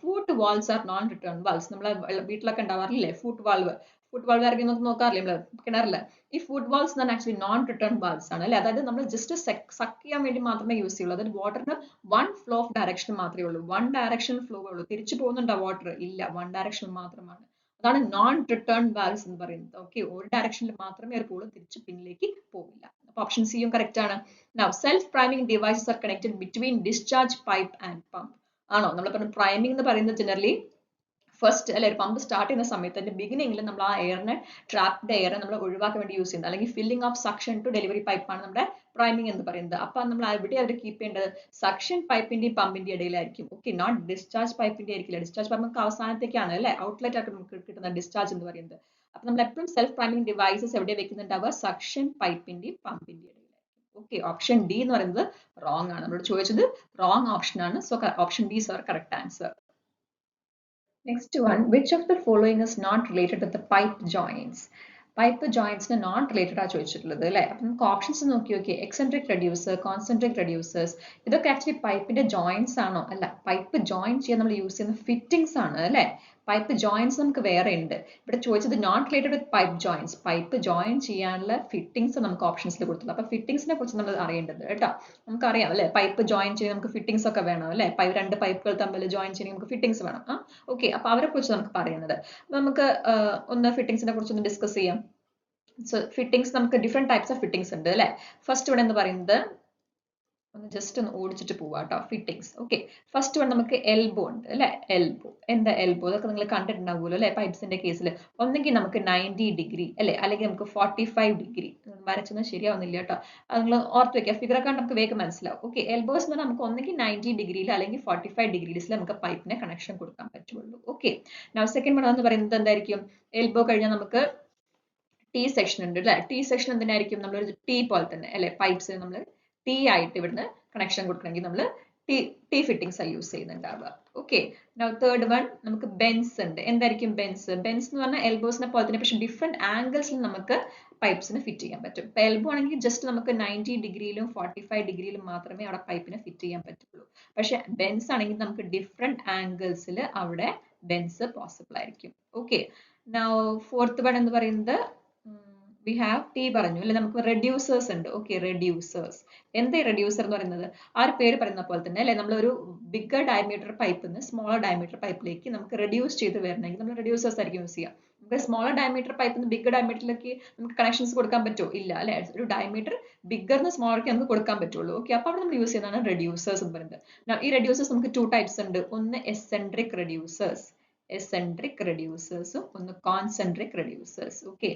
Foot valves are non return valves. നമ്മളെ വീട്ടിലൊക്കെ ഉണ്ടാവാറില്ലേ ഫൂട്ട് വാൾവ്. ഫുഡ് വാൾവ് ഇറങ്ങി നോക്കാറില്ലേ നമ്മള് കിണറില്. ഈ ഫുഡ് വാൾസ് എന്ന് ആക്ച്വലി നോൺ റിട്ടേൺ വാൾസ് ആണ് അല്ലെ. അതായത് നമ്മൾ ജസ്റ്റ് സക്ക് ചെയ്യാൻ വേണ്ടി മാത്രമേ യൂസ് ചെയ്യുള്ളൂ. അതായത് വാട്ടറിന് വൺ ഫ്ലോ ഓഫ് ഡയറക്ഷൻ മാത്രമേ ഉള്ളൂ. വൺ ഡയറക്ഷൻ ഫ്ലോ ഉള്ളൂ. തിരിച്ചു പോകുന്നുണ്ടോ വാട്ടർ? ഇല്ല, വൺ ഡയറക്ഷൻ മാത്രമാണ്. അതാണ് നോൺ റിട്ടേൺ വാൽവ്സ് എന്ന് പറയുന്നത്. ഓക്കെ, ഒരു ഡയറക്ഷനിൽ മാത്രമേ ഒരു പോള് തിരിച്ച് പിന്നിലേക്ക് പോവില്ല. അപ്പൊ ഓപ്ഷൻ സിയും കറക്റ്റ് ആണ്. Now, self priming devices are connected between discharge pipe and pump. ആണോ? നമ്മൾ പറഞ്ഞ പ്രൈമിംഗ് എന്ന് പറയുന്നത് ജനറലി ഫസ്റ്റ് അല്ലെ, ഒരു പമ്പ് സ്റ്റാർട്ട് ചെയ്യുന്ന സമയത്ത് അതിന്റെ ബിഗിനിങ്ങിൽ നമ്മൾ ആ എയറിനെ ട്രാപ്ഡ് എയർ നമ്മൾ ഒഴിവാക്കാൻ വേണ്ടി യൂസ് ചെയ്യുന്നത്, അല്ലെങ്കിൽ filling of suction to delivery pipe ആണ് നമ്മുടെ പ്രൈമിംഗ് എന്ന് പറയുന്നത്. അപ്പൊ നമ്മൾ എവിടെ അവർ കീപ്പ് ചെയ്യേണ്ടത്, സക്ഷൻ പൈപ്പിന്റെയും പമ്പിന്റെ ഇടയിലായിരിക്കും. ഓക്കെ, നോട്ട് ഡിസ്ചാർജ് പൈപ്പിന്റെ ആയിരിക്കില്ല. ഡിസ്ചാർജ് പൈപ്പ് നമുക്ക് അവസാനത്തേക്കാണ് അല്ലെ, ഔട്ട്ലെറ്റ് ആയിട്ട് നമുക്ക് കിട്ടുന്ന ഡിസ്ചാർജ് എന്ന് പറയുന്നത്. അപ്പൊ നമ്മൾ എപ്പോഴും സെൽഫ് പ്രൈമിംഗ് ഡിവൈസസ് എവിടെ വെക്കുന്നുണ്ടാവുക, സക്ഷൻ പൈപ്പിന്റെയും പമ്പിന്റെ ഇടയിൽ. ഓക്കെ, ഓപ്ഷൻ ഡി എന്ന് പറയുന്നത് റോങ് ആണ്. നമ്മളോട് ചോദിച്ചത് റോങ് ഓപ്ഷൻ ആണ്. So option D is our correct answer. Next one, which of the following is not related to the pipe joints? Pipe ജോയിന്റ്സിന് നോൺ റിലേറ്റഡ് ആ ചോദിച്ചിട്ടുള്ളത് അല്ലെ. അപ്പൊ നമുക്ക് ഓപ്ഷൻസ് നോക്കി നോക്കി. എക്സെൻട്രിക് റെഡ്യൂസർ, കോൺസെൻട്രിക് റെഡ്യൂസേഴ്സ്, ഇതൊക്കെ ആക്ച്വലി പൈപ്പിന്റെ ജോയിന്റ്സ് ആണോ? അല്ല, പൈപ്പ് ജോയിൻ ചെയ്യാൻ നമ്മൾ യൂസ് ചെയ്യുന്ന ഫിറ്റിംഗ്സ് ആണ് അല്ലെ. പൈപ്പ് ജോയിന്റ്സ് നമുക്ക് വേറെ ഉണ്ട്. ഇവിടെ ചോദിച്ചത് not related with pipe joints. Pipe join ചെയ്യാനുള്ള ഫിറ്റിംഗ്സ് നമുക്ക് ഓപ്ഷൻസിൽ കൊടുത്തുള്ളൂ. അപ്പൊ ഫിറ്റിംഗ്സിനെ കുറിച്ച് നമ്മൾ അറിയേണ്ടത് കേട്ടോ. നമുക്കറിയാം അല്ലെ, പൈപ്പ് ജോയിൻ ചെയ്യാൻ നമുക്ക് ഫിറ്റിംഗ്സ് ഒക്കെ വേണം അല്ലെ. രണ്ട് പൈപ്പുകൾ തമ്മിൽ ജോയിൻ ചെയ്യാൻ നമുക്ക് ഫിറ്റിംഗ്സ് വേണം. ഓക്കെ, അപ്പൊ അവരെ കുറിച്ച് നമുക്ക് പറയുന്നത്. നമുക്ക് ഒന്ന് ഫിറ്റിംഗ്സിനെ കുറിച്ച് ഒന്ന് ഡിസ്കസ് ചെയ്യാം. സോ ഫിറ്റിംഗ്സ് നമുക്ക് ഡിഫറെന്റ് ടൈപ്സ് ഓഫ് ഫിറ്റിംഗ്സ് ഉണ്ട് അല്ലെ. ഫസ്റ്റ് ഇവിടെ എന്ന് പറയുന്നത്, ഒന്ന് ജസ്റ്റ് ഒന്ന് ഓടിച്ചിട്ട് പോവാ കേട്ടോ, ഫിറ്റിംഗ്സ്. ഓക്കെ, ഫസ്റ്റ് വൺ നമുക്ക് എൽബോ ഉണ്ട് അല്ലെ. എൽബോ, എന്താ എൽബോ? അതൊക്കെ നിങ്ങൾ കണ്ടിട്ടുണ്ടാവുമല്ലോ അല്ലെ പൈപ്സിന്റെ കേസിൽ. ഒന്നെങ്കിൽ നമുക്ക് 90 ഡിഗ്രി അല്ലെ, അല്ലെങ്കിൽ നമുക്ക് 45 ഡിഗ്രി. വരച്ചൊന്നും ശരിയാവുന്നില്ല കേട്ടോ, അത് നിങ്ങൾ ഓർത്ത് വെക്കുക. ഫിഗർ ഒക്കെ നമുക്ക് വേഗം മനസ്സിലാവും. ഓക്കെ, എൽബോസ് എന്ന് പറഞ്ഞാൽ നമുക്ക് ഒന്നെങ്കിൽ 90 ഡിഗ്രിയിൽ അല്ലെങ്കിൽ 45 ഡിഗ്രീസിൽ നമുക്ക് പൈപ്പിനെ കണക്ഷൻ കൊടുക്കാൻ പറ്റുള്ളൂ. ഓക്കെ, സെക്കൻഡ് വൺ എന്ന് പറയുന്നത് എന്തായിരിക്കും, എൽബോ കഴിഞ്ഞാൽ നമുക്ക് ടി സെക്ഷൻ ഉണ്ട് അല്ലെ. ടി സെക്ഷൻ എന്തിനായിരിക്കും, നമ്മളൊരു ടി പോലെ തന്നെ അല്ലെ, പൈപ്പ്സ് നമ്മൾ ടി ആയിട്ട് ഇവിടുന്ന് കണക്ഷൻ കൊടുക്കണമെങ്കിൽ നമ്മൾ ടി ഫിറ്റിംഗ്സ് യൂസ് ചെയ്യുന്നുണ്ടാവുക. ഓക്കെ, തേർഡ് വൺ നമുക്ക് ബെൻസ് ഉണ്ട്. എന്തായിരിക്കും ബെൻസ്? ബെൻസ് എന്ന് പറഞ്ഞാൽ എൽബോസിനെ പോലെ തന്നെ, പക്ഷെ ഡിഫറെന്റ് ആംഗിൾസിൽ നമുക്ക് പൈപ്പ്സിന് ഫിറ്റ് ചെയ്യാൻ പറ്റും. ഇപ്പൊ എൽബോ ആണെങ്കിൽ ജസ്റ്റ് നമുക്ക് 90 ഡിഗ്രിയിലും 45 ഡിഗ്രിയിലും മാത്രമേ അവിടെ പൈപ്പിനെ ഫിറ്റ് ചെയ്യാൻ പറ്റുള്ളൂ. പക്ഷെ ബെൻസ് ആണെങ്കിൽ നമുക്ക് ഡിഫറെന്റ് ആംഗിൾസിൽ അവിടെ ബെൻസ് പോസിബിൾ ആയിരിക്കും. ഓക്കെ, ഫോർത്ത് വൺ എന്ന് പറയുന്നത് വി ഹാവ് ടി പറഞ്ഞു അല്ലെ. നമുക്ക് റെഡ്യൂസേഴ്സ് ഉണ്ട്. Okay, reduces. എന്താ റെഡ്യൂസർ എന്ന് പറയുന്നത്? ആ ഒരു പേര് പറയുന്ന പോലെ തന്നെ അല്ലെ, നമ്മളൊരു ബിഗർ ഡയമീറ്റർ പൈപ്പിൽ നിന്ന് സ്മോളർ ഡയമീറ്റർ പൈപ്പിലേക്ക് നമുക്ക് റെഡ്യൂസ് ചെയ്ത് വരണമെങ്കിൽ നമ്മൾ റെഡ്യൂസേഴ്സ് ആയിരിക്കും യൂസ് ചെയ്യുക. നമുക്ക് സ്മോളർ ഡയമീറ്റർ പൈപ്പിൽ നിന്ന് ബിഗർ ഡയമീറ്ററിലേക്ക് നമുക്ക് കണക്ഷൻസ് കൊടുക്കാൻ പറ്റുമോ? ഇല്ല അല്ലെ. ഒരു ഡയമീറ്റർ ബിഗറിന് സ്മോളർക്ക് നമുക്ക് കൊടുക്കാൻ പറ്റുള്ളൂ. ഓക്കെ, അപ്പൊ അവിടെ നമ്മൾ യൂസ് ചെയ്യുന്നതാണ് റെഡ്യൂസേഴ്സ് എന്ന് പറയുന്നത്. ഈ റെഡ്യൂസേഴ്സ് നമുക്ക് 2 ടൈപ്സ് ഉണ്ട്. ഒന്ന് എസെൻട്രിക് റെഡ്യൂസേഴ്സ്, എസെൻട്രിക് റെഡ്യൂസേഴ്സും ഒന്ന് കോൺസെൻട്രിക് റെഡ്യൂസേഴ്സ്. ഓക്കെ,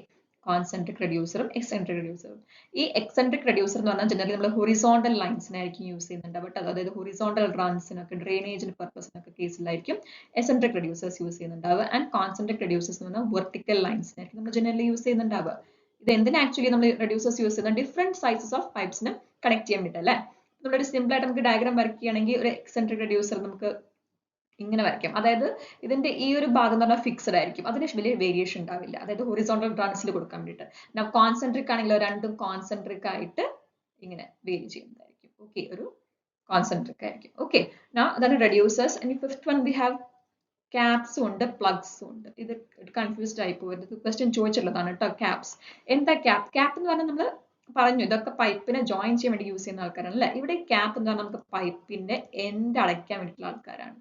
കോൺസെൻട്രിക് റെഡ്യൂസറും എക്സെൻട്രിക് റെഡ്യൂസറും. ഈ എക്സെൻട്രിക് റെഡ്യൂസർ എന്ന് പറഞ്ഞാൽ ജനറലി നമ്മൾ ഹൊറിസോണ്ടൽ ലൈൻസിനായിരിക്കും യൂസ് ചെയ്യുന്നുണ്ട്. ബട്ട് അതായത് ഹൊറിസോണ്ടൽ റൺസിനൊക്കെ ഡ്രെയിനേജിന് പർപ്പസിനൊക്കെ കേസിലായിരിക്കും എക്സെൻട്രിക് റെഡ്യൂസേഴ്സ് യൂസ് ചെയ്യുന്നുണ്ടാവുക. ആൻഡ് കോൺസെൻട്രിക് റെഡ്യൂസേഴ്സ് എന്ന് പറഞ്ഞാൽ വെർട്ടിക്കൽ ലൈൻസിനായിരിക്കും നമ്മൾ ജനറലി യൂസ് ചെയ്യുന്നുണ്ടാവുക. ഇത് എന്തിനാ ആക്ച്വലി നമ്മൾ റെഡ്യൂസേഴ്സ് യൂസ് ചെയ്യുന്നത്? ഡിഫറെന്റ് സൈസസ് ഓഫ് പൈപ്പ്സിന് കണക്ട് ചെയ്യാൻ വേണ്ടിയിട്ട് അല്ലേ. നമ്മളൊരു സിമ്പിൾ ആയിട്ട് നമുക്ക് ഡയഗ്രാം വരയ്ക്കുകയാണെങ്കിൽ ഒരു എക്സെൻട്രിക് റെഡ്യൂസർ നമുക്ക് ഇങ്ങനെ വരയ്ക്കാം. അതായത് ഇതിന്റെ ഈ ഒരു ഭാഗം എന്ന് പറഞ്ഞാൽ ഫിക്സഡ് ആയിരിക്കും. അതിന് വലിയ വേരിയേഷൻ ഉണ്ടാവില്ല. അതായത് ഹൊറിസോണ്ടൽ ട്രാൻസിൽ കൊടുക്കാൻ വേണ്ടിയിട്ട്. Now കോൺസെൻട്രിക് ആണെങ്കിലോ രണ്ടും കോൺസെൻട്രിക് ആയിട്ട് ഇങ്ങനെ വേരി ചെയ്യുന്നതായിരിക്കും. ഓക്കെ, ഒരു കോൺസെൻട്രിക് ആയിരിക്കും. ഓക്കെ, അതാണ് റെഡ്യൂസേഴ്സ്. ഇനി ഫിഫ്ത് വൺ വി ഹാവ് ക്യാപ്സും ഉണ്ട് പ്ലഗ്സും ഉണ്ട്. ഇത് കൺഫ്യൂസ്ഡ് ആയി പോകരുത്. ക്വസ്റ്റ്യൻ ചോദിച്ചിട്ടുള്ളതാണ് കേട്ടോ. ക്യാപ്സ് എന്താ ക്യാപ്പ്? ക്യാപ്പ് എന്ന് പറഞ്ഞാൽ നമ്മൾ പറഞ്ഞു ഇതൊക്കെ പൈപ്പിനെ ജോയിൻ ചെയ്യാൻ വേണ്ടി യൂസ് ചെയ്യുന്ന ആൾക്കാരാണ് അല്ലെ. ഇവിടെ ക്യാപ്പ് എന്ന് പറഞ്ഞാൽ നമുക്ക് പൈപ്പിന്റെ എൻഡ് അടയ്ക്കാൻ വേണ്ടിയിട്ടുള്ള ആൾക്കാരാണ്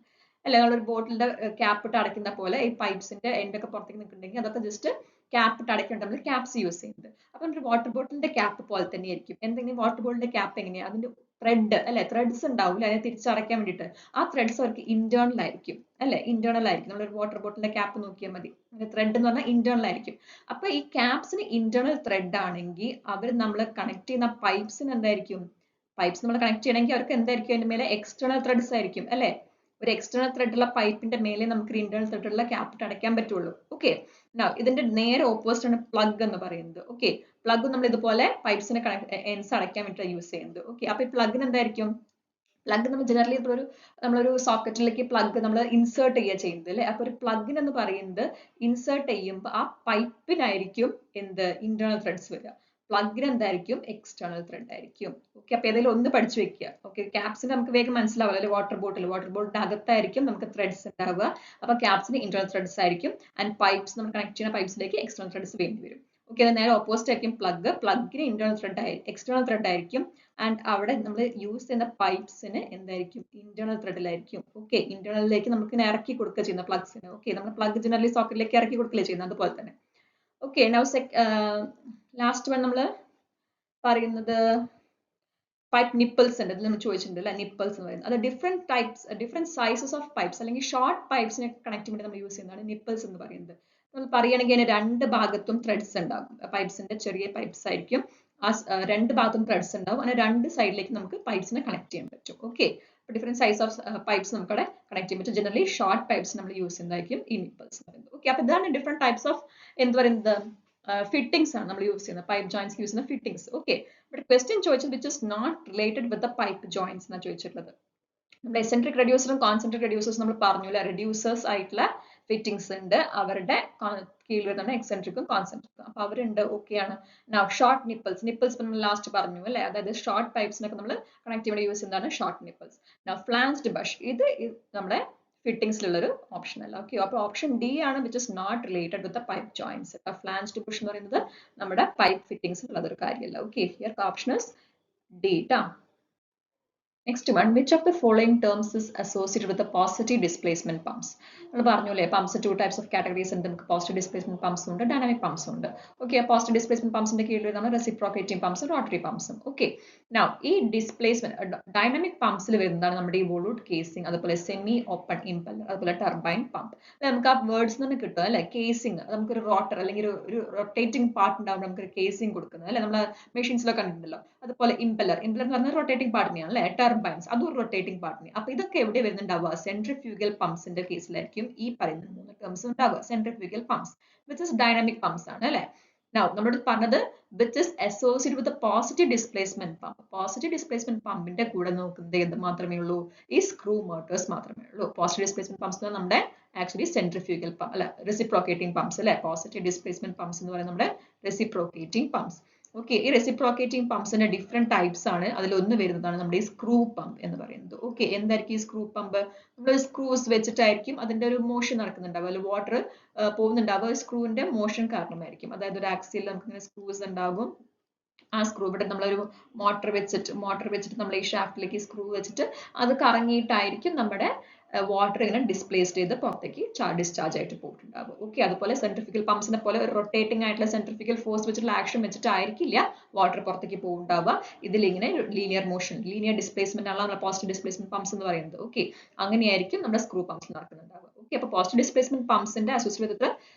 അല്ലെ. നമ്മളൊരു ബോട്ടിലിന്റെ ക്യാപ്പ് ഇട്ട് അടയ്ക്കുന്ന പോലെ ഈ പൈപ്സിന്റെ എൻഡ് ഒക്കെ പുറത്തേക്ക് നിൽക്കുന്നുണ്ടെങ്കിൽ അതൊക്കെ ജസ്റ്റ് ക്യാപ്പ് ഇട്ട് അടയ്ക്കാൻ നമ്മൾ ക്യാപ്സ് യൂസ് ചെയ്യുന്നത്. അപ്പം ഒരു വാട്ടർ ബോട്ടിലിന്റെ ക്യാപ്പ് പോലെ തന്നെ ആയിരിക്കും. എന്തെങ്കിലും വാട്ടർ ബോട്ടിലിന്റെ ക്യാപ്പ് എങ്ങനെയാണ്? അതിന്റെ ത്രെഡ് അല്ലെ, ത്രെഡ്സ് ഉണ്ടാവില്ല അതിനെ തിരിച്ചടയ്ക്കാൻ വേണ്ടിയിട്ട്. ആ ത്രെഡ്സ് അവർക്ക് ഇന്റേണൽ ആയിരിക്കും അല്ലെ, ഇന്റേണൽ ആയിരിക്കും. നമ്മളൊരു വാട്ടർ ബോട്ടിലിന്റെ ക്യാപ്പ് നോക്കിയാൽ മതി. ത്രെഡ് എന്ന് പറഞ്ഞാൽ ഇന്റേണൽ ആയിരിക്കും. അപ്പൊ ഈ ക്യാപ്സിന് ഇന്റേണൽ ത്രെഡ് ആണെങ്കിൽ അവർ നമ്മൾ കണക്ട് ചെയ്യുന്ന പൈപ്സിന് എന്തായിരിക്കും? പൈപ്സ് നമ്മൾ കണക്ട് ചെയ്യണമെങ്കിൽ അവർക്ക് എന്തായിരിക്കും? അതിന്റെ മേലെ എക്സ്റ്റേണൽ ത്രെഡ്സ് ആയിരിക്കും അല്ലെ. ഒരു എക്സ്റ്റേണൽ ത്രെഡ് ഉള്ള പൈപ്പിന്റെ മേലെ നമുക്ക് ഇന്റേണൽ ത്രെഡ് ഉള്ള ക്യാപ്പ് അടയ്ക്കാൻ പറ്റുള്ളൂ. ഓക്കെ, ഇതിന്റെ നേരെ ഓപ്പോസിറ്റ് ആണ് പ്ലഗ് എന്ന് പറയുന്നത്. ഓക്കെ, പ്ലഗ് നമ്മൾ ഇതുപോലെ പൈപ്സിനെ എൻസ് അടയ്ക്കാൻ വേണ്ടിയിട്ട് യൂസ് ചെയ്യുന്നത്. ഓക്കെ, അപ്പൊ ഈ പ്ലഗിന് എന്തായിരിക്കും? പ്ലഗ് നമ്മൾ ജനറലി നമ്മളൊരു സോക്കറ്റിലേക്ക് പ്ലഗ് നമ്മൾ ഇൻസേർട്ട് ചെയ്യുക ചെയ്യുന്നത് അല്ലെ. അപ്പൊ ഒരു പ്ലഗിന് എന്ന് പറയുന്നത് ഇൻസേർട്ട് ചെയ്യുമ്പോൾ ആ പൈപ്പിനായിരിക്കും എന്ത് ഇന്റേണൽ ത്രെഡ്സ് വരിക. പ്ലഗിന് എന്തായിരിക്കും? എക്സ്റ്റേണൽ ത്രെഡ് ആയിരിക്കും. ഓക്കെ, അപ്പൊ ഏതെങ്കിലും ഒന്ന് പഠിച്ചു വെക്കുക. ഓക്കെ, ക്യാപ്സിന് നമുക്ക് വേഗം മനസ്സിലാവില്ല അല്ലെ. വാട്ടർ ബോട്ടിലിന്റെ അകത്തായിരിക്കും നമുക്ക് ത്രെഡ്സ് ഉണ്ടാവുക. അപ്പൊ ക്യാപ്സിന് ഇന്റേണൽ ത്രെഡ്സ് ആയിരിക്കും. ആൻഡ് പൈപ്സ് നമ്മൾ കണക്ട് ചെയ്യുന്ന പൈപ്സിലേക്ക് എക്സ്റ്റേണൽ ത്രെഡ്സ് വേണ്ടി വരും. ഓക്കെ, അത് നേരെ ഓപ്പോസിറ്റ് ആയിരിക്കും പ്ലഗ്. പ്ലഗിന് ഇന്റേണൽ ത്രെഡ് എക്സ്റ്റേണൽ ത്രെഡ് ആയിരിക്കും. ആൻഡ് അവിടെ നമ്മൾ യൂസ് ചെയ്യുന്ന പൈപ്സിന് എന്തായിരിക്കും? ഇന്റേണൽ ത്രെഡിലായിരിക്കും. ഓക്കെ, ഇന്റേണലിലേക്ക് നമുക്ക് ഇറക്കി കൊടുക്കുക ചെയ്യുന്ന പ്ലഗ്സിന്. ഓക്കെ, നമ്മൾ പ്ലഗ് ജനറലി സോക്കറ്റിലേക്ക് ഇറക്കി കൊടുക്കില്ലേ ചെയ്യുന്നത്, അതുപോലെ തന്നെ. ഓക്കെ, നൗ ലാസ്റ്റ് വൺ നമ്മൾ പറയുന്നത് പൈപ്പ് നിപ്പിൾസ് ഉണ്ട്. ഇതിൽ നമ്മൾ ചോദിച്ചിട്ടുണ്ട് അല്ലെ, നിപ്പിൾസ് എന്ന് പറയുന്നത്. അത് ഡിഫറെന്റ് സൈസസ് ഓഫ് പൈപ്സ് അല്ലെങ്കിൽ ഷോർട്ട് പൈപ്സിനെ കണക്ട് വേണ്ടി നമ്മൾ യൂസ് ചെയ്യുന്നതാണ് നിപ്പിൾസ് എന്ന് പറയുന്നത്. നമ്മൾ പറയുകയാണെങ്കിൽ അതിന് രണ്ട് ഭാഗത്തും ത്രെഡ്സ് ഉണ്ടാകും. പൈപ്സിന്റെ ചെറിയ പൈപ്സ് ആയിരിക്കും. ആ രണ്ട് ഭാഗത്തും ത്രെഡ്സ് ഉണ്ടാവും. അങ്ങനെ രണ്ട് സൈഡിലേക്ക് നമുക്ക് പൈപ്സിനെ കണക്ട് ചെയ്യാൻ പറ്റും. Okay, different size of pipes നമുക്ക് അവിടെ കണക്ട് ചെയ്യാൻ പറ്റും. ജനറലി ഷോർട്ട് പൈപ്സ് നമ്മൾ യൂസ് ചെയ്യുന്നതായിരിക്കും ഈ നിപ്പിൾസ് എന്ന് പറയുന്നത്. ഓക്കെ, അപ്പൊ ഇതാണ് ഡിഫറെന്റ് ടൈപ്സ് ഓഫ് എന്ത് പറയുന്നത് ഫിറ്റിംഗ്സ് ആണ് നമ്മൾ യൂസ് ചെയ്യുന്നത്. പൈപ്പ് ജോയിന്റ്സ് യൂസ് ചെയ്യുന്ന ഫിറ്റിംഗ്സ്. ഓക്കെ, ബട്ട് ക്വസ്റ്റ്യൻ ചോദിച്ചത് which is not related with the pipe joints എന്നാണ് ചോദിച്ചിട്ടുള്ളത്. നമ്മുടെ എസെൻട്രിക് റെഡ്യൂസറും കോൺസെൻട്രിക് റെഡ്യൂസേഴ്സ് നമ്മൾ പറഞ്ഞു അല്ലെ. റെഡ്യൂസേഴ്സ് ആയിട്ടുള്ള ഫിറ്റിംഗ്സ് ഉണ്ട്, അവരുടെ കീഴിൽ വരുന്ന എക്സെൻട്രിക്കും കോൺസെൻട്രിക്കും. അപ്പൊ അവരുണ്ട്. ഓക്കെയാണ്. ഷോർട്ട് നിപ്പിൾസ് നമ്മൾ ലാസ്റ്റ് പറഞ്ഞു അല്ലെ. അതായത് ഷോർട്ട് പൈപ്സിനൊക്കെ നമ്മൾ കണക്ട് ചെയ്യാൻ യൂസ് ചെയ്യുന്നതാണ് ഷോർട്ട് നിപ്പിൾസ്. ഫ്ലാൻസ്ഡ് ബഷ് ഇത് നമ്മുടെ ഫിറ്റിംഗ്സിലുള്ള ഒരു ഓപ്ഷൻ അല്ല. ഓക്കെ, അപ്പോൾ ഓപ്ഷൻ ഡി ആണ് which is not related with the pipe joints. Flanged bush എന്ന് പറയുന്നത് നമ്മുടെ പൈപ്പ് ഫിറ്റിംഗ്സിൽ ഉള്ള ഒരു കാര്യമല്ല. Okay, here option is D ട്ടാ. Next one, which of the following terms is associated with the positive displacement pumps? നമ്മൾ പറഞ്ഞു അല്ലേ, pumps two types of categories ഉണ്ട്. നമുക്ക് പോസിറ്റീവ് ഡിസ്പ്ലേസ്മെന്റ് പമ്പ്സ് ഉണ്ട്, ഡൈനാമിക് പമ്പ്സ് ഉണ്ട്. ഓക്കെ, പോസിറ്റീവ് ഡിസ്പ്ലേസ്മെന്റ് പമ്പ്സിന്റെ കീഴിൽ വരുന്ന റെസിപ്രോക്കേറ്റിംഗ് പമ്പ്സും റോട്ടറി പമ്പ്സും. ഓക്കെ, നൗ ഈ ഡിസ്പ്ലേസ്മെന്റ് ഡൈനാമിക് പമ്പ്സിൽ വരുന്നതാണ് നമ്മുടെ ഈ വോളൂട്ട് കേസിംഗ്, അതുപോലെ സെമി ഓപ്പൺ ഇംപെല്ലർ, അതുപോലെ ടർബൈൻ പമ്പ്. നമുക്ക് ആ വേർഡ്സ് നിന്ന് കിട്ടും അല്ലെ. കേസിംഗ് നമുക്കൊരു റോട്ടർ അല്ലെങ്കിൽ ഒരു റൊട്ടേറ്റിംഗ് പാർട്ട് ഉണ്ടാവുമ്പോൾ നമുക്കൊരു കേസിംഗ് കൊടുക്കുന്നത് അല്ലെ. നമ്മൾ മെഷീൻസിലൊക്കെ കണ്ടിട്ടുണ്ടല്ലോ. അതുപോലെ ഇംപെല്ലർ എന്ന് പറഞ്ഞാൽ റൊട്ടേറ്റിംഗ് പാർട്ടിനെയാണ് അല്ലെ. ടർബൈൻസ് അതും റൊട്ടേറ്റിംഗ് പാർട്ടിനെ. അപ്പൊ ഇതൊക്കെ എവിടെ വരുന്നുണ്ടാവുക? സെൻട്രിഫ്യൂഗൽ പമ്പ്സിന്റെ കേസിലായിരിക്കും ഈ പറയുന്ന മൂന്ന് ടേംസ് ഉണ്ടാവുക. Centrifugal pumps which is dynamic pumps ആണ് അല്ലെ. നമ്മളോട് പറഞ്ഞത് which is associated with positive displacement pump. Positive displacement പമ്പിന്റെ കൂടെ നോക്കുന്നത് എന്ത് മാത്രമേ ഉള്ളൂ? ഈ സ്ക്രൂ മോട്ടോഴ്സ് മാത്രമേ ഉള്ളൂ. പോസിറ്റീവ് ഡിസ്പ്ലേസ്മെന്റ് പമ്പ്സ് നമ്മുടെ ആക്ച്വലി സെൻട്രിഫ്യൂഗൽ പമ്പ് അല്ല, റെസിപ്രോക്കേറ്റിംഗ് പമ്പ്സ് അല്ലെ. പോസിറ്റീവ് ഡിസ്പ്ലേസ്മെന്റ് പമ്പ്സ് എന്ന് പറയുന്നത് നമ്മുടെ റെസിപ്രോക്കേറ്റിംഗ് പമ്പ്സ്. ഓക്കെ, ഈ റെസിപ്രോക്കേറ്റിംഗ് പമ്പ്സിന്റെ ഡിഫറെന്റ് ടൈപ്സ് ആണ്. അതിലൊന്ന് വരുന്നതാണ് നമ്മുടെ ഈ സ്ക്രൂ പമ്പ് എന്ന് പറയുന്നത്. ഓക്കെ, എന്തായിരിക്കും ഈ സ്ക്രൂ പമ്പ്? നമ്മൾ സ്ക്രൂസ് വെച്ചിട്ടായിരിക്കും അതിന്റെ ഒരു മോഷൻ നടക്കുന്നുണ്ടാവുക, അതിൽ വാട്ടർ പോകുന്നുണ്ടാവുക സ്ക്രൂവിന്റെ മോഷൻ കാരണമായിരിക്കും. അതായത് ഒരു ആക്സിൽ നമുക്ക് ഇങ്ങനെ സ്ക്രൂസ് ഉണ്ടാകും. ആ സ്ക്രൂ ഇവിടെ നമ്മളൊരു മോട്ടർ വെച്ചിട്ട് നമ്മൾ ഈ ഷാഫ്റ്റിലേക്ക് സ്ക്രൂ വെച്ചിട്ട് അത് കറങ്ങിയിട്ടായിരിക്കും നമ്മുടെ വാട്ടർ ഇങ്ങനെ ഡിസ്പ്ലേസ്ഡ് ചെയ്ത് പുറത്തേക്ക് ഡിസ്ചാർജ് ആയിട്ട് പോയിട്ടുണ്ടാവും. ഓക്കെ, അതുപോലെ സെൻട്രിഫ്യൂഗൽ പമ്പ്സിനെ പോലെ ഒരു റൊട്ടേറ്റിംഗ് ആയിട്ടുള്ള സെൻട്രിഫ്യൂഗൽ ഫോഴ്സ് വെച്ചിട്ടുള്ള ആക്ഷൻ വെച്ചിട്ടായിരിക്കില്ല വാട്ടർ പുറത്തേക്ക് പോകുന്നുണ്ടാവുക. ഇതിലിങ്ങനെ ലീനിയർ മോഷൻ, ലീനിയർ ഡിസ്പ്ലേസ്മെന്റ് ആണ് നമ്മുടെ പോസിറ്റീവ് ഡിസ്പ്ലേസ്മെന്റ് പമ്പ്സ് എന്ന് പറയുന്നത്. ഓക്കെ, അങ്ങനെയായിരിക്കും നമ്മുടെ സ്ക്രൂ പമ്പ്സ് നടക്കുന്നുണ്ടാവുക. ഓക്കെ, അപ്പൊ പോസിറ്റീവ് ഡിസ്പ്ലേസ്മെന്റ് പമ്പ്സിന്റെ അസോസിയേറ്റ് ചെയ്തിട്ട്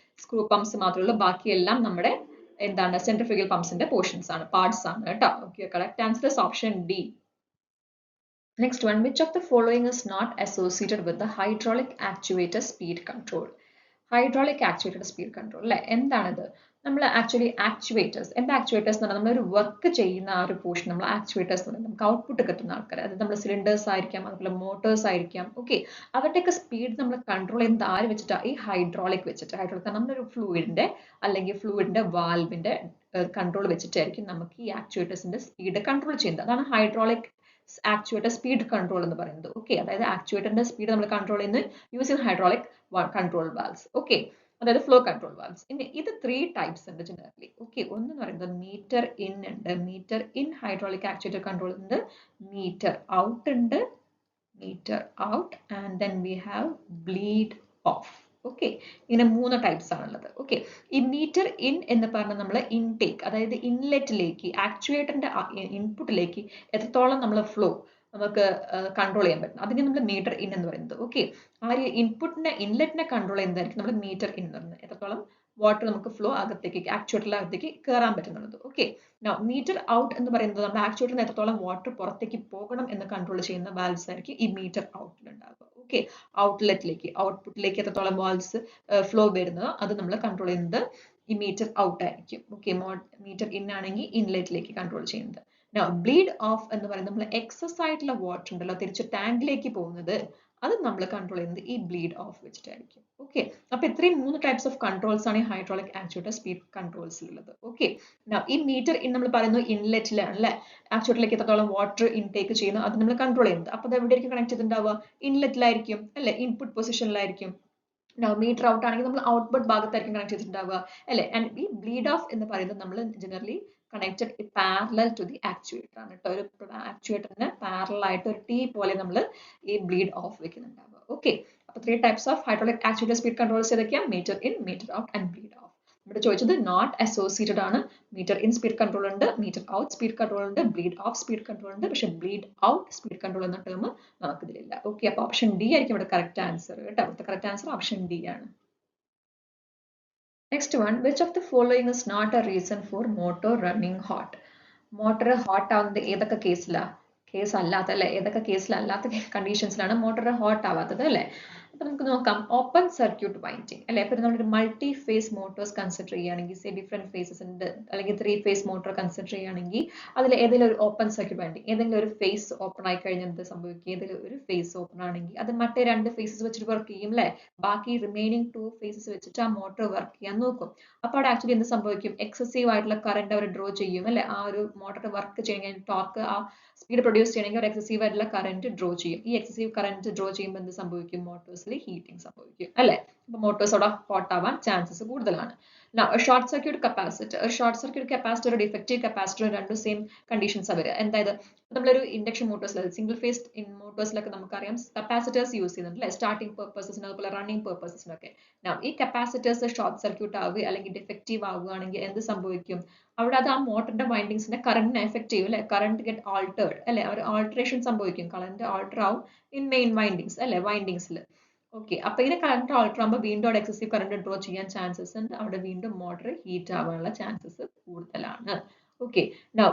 സ്ക്രൂ പമ്പ്സ് മാത്രമേ ഉള്ളൂ. ബാക്കിയെല്ലാം നമ്മുടെ എന്താണ് സെൻട്രിഫ്യൂഗൽ പമ്പ്സിന്റെ പോർഷൻസ് ആണ്, പാർട്സ് ആണ് കേട്ടോ. Okay, correct answer is option D. Next one, which of the following is not associated with the hydraulic actuator speed control? Hydraulic actuated speed control അല്ലെ. എന്താണിത്? നമ്മൾ ആക്ച്വലി ആക്ച്വേറ്റേഴ്സ്, എന്താ ആക്ച്വേറ്റേഴ്സ് എന്ന് പറഞ്ഞാൽ നമ്മളൊരു വർക്ക് ചെയ്യുന്ന ആ ഒരു പോർഷൻ നമ്മൾ ആക്ച്വേറ്റേഴ്സ് എന്ന് പറയും. നമുക്ക് ഔട്ട്പുട്ട് കിട്ടുന്ന ആൾക്കാർ, അത് നമ്മൾ സിലിണ്ടേഴ്സ് ആയിരിക്കാം, അതുപോലെ മോട്ടോഴ്സ് ആയിരിക്കാം. ഓക്കെ, അവരുടെയൊക്കെ സ്പീഡ് നമ്മൾ കൺട്രോൾ ചെയ്യുന്നത് ആര് വെച്ചിട്ടാണ്? ഈ ഹൈഡ്രോളിക് വെച്ചിട്ട്. ഹൈഡ്രോളിക് നമ്മളൊരു ഫ്ലൂയിഡിന്റെ അല്ലെങ്കിൽ ഫ്ലൂയിഡിന്റെ വാൽവിന്റെ കൺട്രോൾ വെച്ചിട്ടായിരിക്കും നമുക്ക് ഈ ആക്ച്വേറ്റേഴ്സിന്റെ സ്പീഡ് കൺട്രോൾ ചെയ്യുന്നത്. അതാണ് ഹൈഡ്രോളിക് ആക്ച്വേറ്റർ സ്പീഡ് കൺട്രോൾ എന്ന് പറയുന്നത്. ഓക്കെ, അതായത് ആക്ച്വേറ്ററിന്റെ സ്പീഡ് നമ്മൾ കൺട്രോൾ ചെയ്യുന്നത് using hydraulic control valves. Okay, അതായത് ഫ്ലോ കൺട്രോൾ വാൽവ്സ്. ഇനി ഇത് 3 ടൈപ്സ് ഉണ്ട് ജനറലി. ഓക്കെ, ഒന്ന് എന്ന് പറയുന്നത് മീറ്റർ ഇൻ ഉണ്ട്, meter in hydraulic actuator control ഉണ്ട്, മീറ്റർ ഔട്ട് ഉണ്ട്, meter out, and then we have bleed off. Okay, ഇങ്ങനെ 3 ടൈപ്സ് ആണുള്ളത്. ഓക്കെ, ഈ മീറ്റർ ഇൻ എന്ന് പറഞ്ഞാൽ നമ്മൾ ഇൻടേക്ക്, അതായത് ഇൻലെറ്റിലേക്ക് ആക്ച്വേറ്ററിന്റെ ഇൻപുട്ടിലേക്ക് എത്രത്തോളം നമ്മൾ ഫ്ലോ നമുക്ക് കൺട്രോൾ ചെയ്യാൻ പറ്റും, അതിനെ നമ്മൾ മീറ്റർ ഇൻ എന്ന് പറയുന്നത്. ഓക്കെ, ആ ഒരു ഇൻപുട്ടിനെ ഇൻലെറ്റിനെ കൺട്രോൾ ചെയ്യുന്നതായിരിക്കും നമ്മൾ മീറ്റർ ഇൻ എന്ന് പറയുന്നത്, എത്രത്തോളം വാട്ടർ നമുക്ക് ഫ്ലോ അകത്തേക്ക് ആക്ച്വേറ്ററിനകത്തേക്ക് കയറാൻ പറ്റുന്നുള്ളത്. ഓക്കെ, മീറ്റർ ഔട്ട് എന്ന് പറയുന്നത് നമ്മുടെ ആക്ച്വേറ്ററിന് എത്രത്തോളം വാട്ടർ പുറത്തേക്ക് പോകണം എന്ന് കൺട്രോൾ ചെയ്യുന്ന വാൽവ്സ് ആയിരിക്കും ഈ മീറ്റർ ഔട്ടിൽ ഉണ്ടാവുക. ഓക്കെ, ഔട്ട്ലെറ്റിലേക്ക് ഔട്ട്പുട്ടിലേക്ക് എത്രത്തോളം വാൽവ്സ് ഫ്ലോ വരുന്നതോ അത് നമ്മൾ കൺട്രോൾ ചെയ്യുന്നത് ഈ മീറ്റർ ഔട്ട് ആയിരിക്കും. ഓക്കെ, മീറ്റർ ഇൻ ആണെങ്കിൽ ഇൻലെറ്റിലേക്ക് കൺട്രോൾ ചെയ്യുന്നത്. ബ്ലീഡ് ഓഫ് എന്ന് പറയുന്നത് നമ്മൾ എക്സസ് ആയിട്ടുള്ള വാട്ടർ ഉണ്ടല്ലോ തിരിച്ച് ടാങ്കിലേക്ക് പോകുന്നത്, അത് നമ്മൾ കൺട്രോൾ ചെയ്യുന്നത് ഈ ബ്ലീഡ് ഓഫ് വെച്ചിട്ടായിരിക്കും. ഓക്കെ, അപ്പൊ ഇത്രയും 3 ടൈപ്സ് ഓഫ് കൺട്രോൾസ് ആണ് ഈ ഹൈഡ്രോളിക് ആക്ച്വേറ്റർ സ്പീഡ് കൺട്രോൾസിലുള്ളത്. ഓക്കെ, ഈ മീറ്റർ ഇൻ നമ്മൾ പറയുന്നത് ഇൻലെറ്റിലാണ് അല്ലെ, ആക്ച്വേറ്ററിലേക്ക് എത്രത്തോളം വാട്ടർ ഇൻടേക്ക് ചെയ്യുന്നു അത് നമ്മൾ കൺട്രോൾ ചെയ്യുന്നത്. അപ്പൊ അത് എവിടെയായിരിക്കും കണക്ട് ചെയ്തിട്ടുണ്ടാവുക? ഇൻലെറ്റിലായിരിക്കും അല്ലെ, ഇൻപുട്ട് പൊസിഷനിലായിരിക്കും. മീറ്റർ ഔട്ട് ആണെങ്കിൽ നമ്മൾ ഔട്ട്പുട്ട് ഭാഗത്തായിരിക്കും കണക്ട് ചെയ്തിട്ടുണ്ടാവുക അല്ലെ. ആൻഡ് ഈ ബ്ലീഡ് ഓഫ് എന്ന് പറയുന്നത് നമ്മൾ generally connected parallel to the actuator ആണ് കേട്ടോ. ഒരു ആക്ച്വേറ്ററിന് പാരലൽ ആയിട്ട് ഒരു ടീ പോലെ നമ്മൾ ഈ ബ്ലീഡ് ഓഫ് വെക്കുന്നുണ്ടാവുക. ഓക്കെ, അപ്പൊ 3 types of hydraulic actuator speed controls ഏതൊക്കെയാണ്? Meter in, meter out and bleed off. ഇവിടെ ചോദിച്ചത് നോട്ട് അസോസിയേറ്റഡ് ആണ്. മീറ്റർ ഇൻ സ്പീഡ് കൺട്രോൾ ഉണ്ട്, മീറ്റർ ഔട്ട് സ്പീഡ് കൺട്രോൾ ഉണ്ട്, ബ്ലീഡ് ഓഫ് സ്പീഡ് കൺട്രോൾ ഉണ്ട്, പക്ഷെ ബ്ലീഡ് ഔട്ട് സ്പീഡ് കൺട്രോൾ എന്ന ടേം നമുക്ക് ഇതിലില്ല. ഓക്കെ, അപ്പൊ ഓപ്ഷൻ ഡി ആയിരിക്കും ഇവിടെ കറക്റ്റ് ആൻസർ കേട്ടോ. അവിടുത്തെ കറക്റ്റ് ആൻസർ ഓപ്ഷൻ ഡി ആണ്. Next one, which of the following is not a reason for motor running hot? Motor hot ആവുന്നത് ഏതൊക്കെ കേസ് അല്ലാത്ത അല്ലെ, ഏതൊക്കെ കേസിലല്ലാത്ത കണ്ടീഷൻസിലാണ് മോട്ടർ ഹോട്ട് ആവാത്തത് അല്ലെ. അപ്പൊ നമുക്ക് നോക്കാം. ഓപ്പൺ സർക്യൂട്ട് വൈൻഡിങ് അല്ലെ, ഇപ്പൊ നമ്മളൊരു മൾട്ടി ഫേസ് മോട്ടോഴ്സ് കൺസിഡർ ചെയ്യുകയാണെങ്കിൽ, സേ ഡിഫറെന്റ് ഫേസസ് ഉണ്ട്, അല്ലെങ്കിൽ 3 ഫേസ് മോട്ടോർ കൺസിഡർ ചെയ്യുകയാണെങ്കിൽ അതിൽ ഏതെങ്കിലും ഒരു ഓപ്പൺ സർക്യൂട്ട് വൈൻഡിങ്, ഏതെങ്കിലും ഒരു ഫേസ് ഓപ്പൺ ആയി കഴിഞ്ഞാൽ എന്ത് സംഭവിക്കും? ഏതെങ്കിലും ഒരു ഫേസ് ഓപ്പൺ ആണെങ്കിൽ അത് മറ്റേ 2 ഫേസസ് വെച്ചിട്ട് വർക്ക് ചെയ്യും അല്ലെ, ബാക്കി റിമൈനിങ് 2 ഫേസസ് വെച്ചിട്ട് ആ മോട്ടോർ വർക്ക് ചെയ്യാൻ നോക്കും. അപ്പൊ അവിടെ ആക്ച്വലി എന്ത് സംഭവിക്കും? എക്സസീവ് ആയിട്ടുള്ള കറന്റ് അവർ ഡ്രോ ചെയ്യും അല്ലെ, ആ ഒരു മോട്ടോർ വർക്ക് ചെയ്യണമെങ്കിൽ ടോർക്ക് ആ സ്പീഡ് പ്രൊഡ്യൂസ് ചെയ്യണമെങ്കിൽ ഒരു എക്സസീവ് ആയിട്ടുള്ള കറന്റ് ഡ്രോ ചെയ്യും. ഈ എക്സസീവ് കറന്റ് ഡ്രോ ചെയ്യുമ്പോൾ എന്ത് സംഭവിക്കും? മോട്ടോഴ്സിൽ ഹീറ്റിംഗ് സംഭവിക്കും അല്ലെ. അപ്പൊ മോട്ടോഴ്സ് അവിടെ ഹോട്ട് ആവാൻ ചാൻസസ് കൂടുതലാണ്. ഷോർട്ട് സർക്യൂട്ട് കപ്പാസിറ്റർ, ഒരു ഷോർട്ട് സർക്യൂട്ട് കപ്പാസിറ്റർ, ഒരു ഡിഫക്റ്റീവ് കപ്പാസിറ്റർ, രണ്ടും സെയിം കണ്ടീഷൻസ് വരിക. എന്തായത് നമ്മളൊരു ഇൻഡക്ഷൻ മോട്ടോഴ്സിൽ, സിംഗിൾ ഫേസ് മോട്ടോഴ്സിലൊക്കെ നമുക്കറിയാം കപ്പാസിറ്റേഴ്സ് യൂസ് ചെയ്യുന്നുണ്ട് അല്ലെ, സ്റ്റാർട്ടിംഗ് പർപ്പസസിന് അതുപോലെ റണ്ണിംഗ് പർപ്പസസിനൊക്കെ. ഈ കപ്പാസിറ്റേഴ്സ് ഷോർട്ട് സർക്യൂട്ട് ആവുക അല്ലെങ്കിൽ ഡിഫക്റ്റീവ് ആവുകയാണെങ്കിൽ എന്ത് സംഭവിക്കും? അവിടെ അത് ആ മോട്ടറിന്റെ വൈൻഡിങ്സിന്റെ കറന്റിനെ എഫക്ട് ചെയ്യും അല്ലെ, കറന്റ് ഗെറ്റ് ആൾട്ടേർഡ് അല്ലെ, ഒരു ആൾട്ടറേഷൻ സംഭവിക്കും, കറന്റ് ആൾട്ടർ ആവും ഇൻ മെയിൻ വൈൻഡിങ്സ് അല്ലെ, വൈൻഡിങ്സിൽ. ഓക്കെ, അപ്പൊ ഇതിനെ കറന്റ് ആൾട്ടർ ആകുമ്പോൾ വീണ്ടും അവിടെ എക്സസീവ് കറന്റ് ഡ്രോ ചെയ്യാൻ ചാൻസസ് ഉണ്ട്, അവിടെ വീണ്ടും മോട്ടർ ഹീറ്റ് ആവാനുള്ള ചാൻസസ് കൂടുതലാണ്. ഓക്കെ,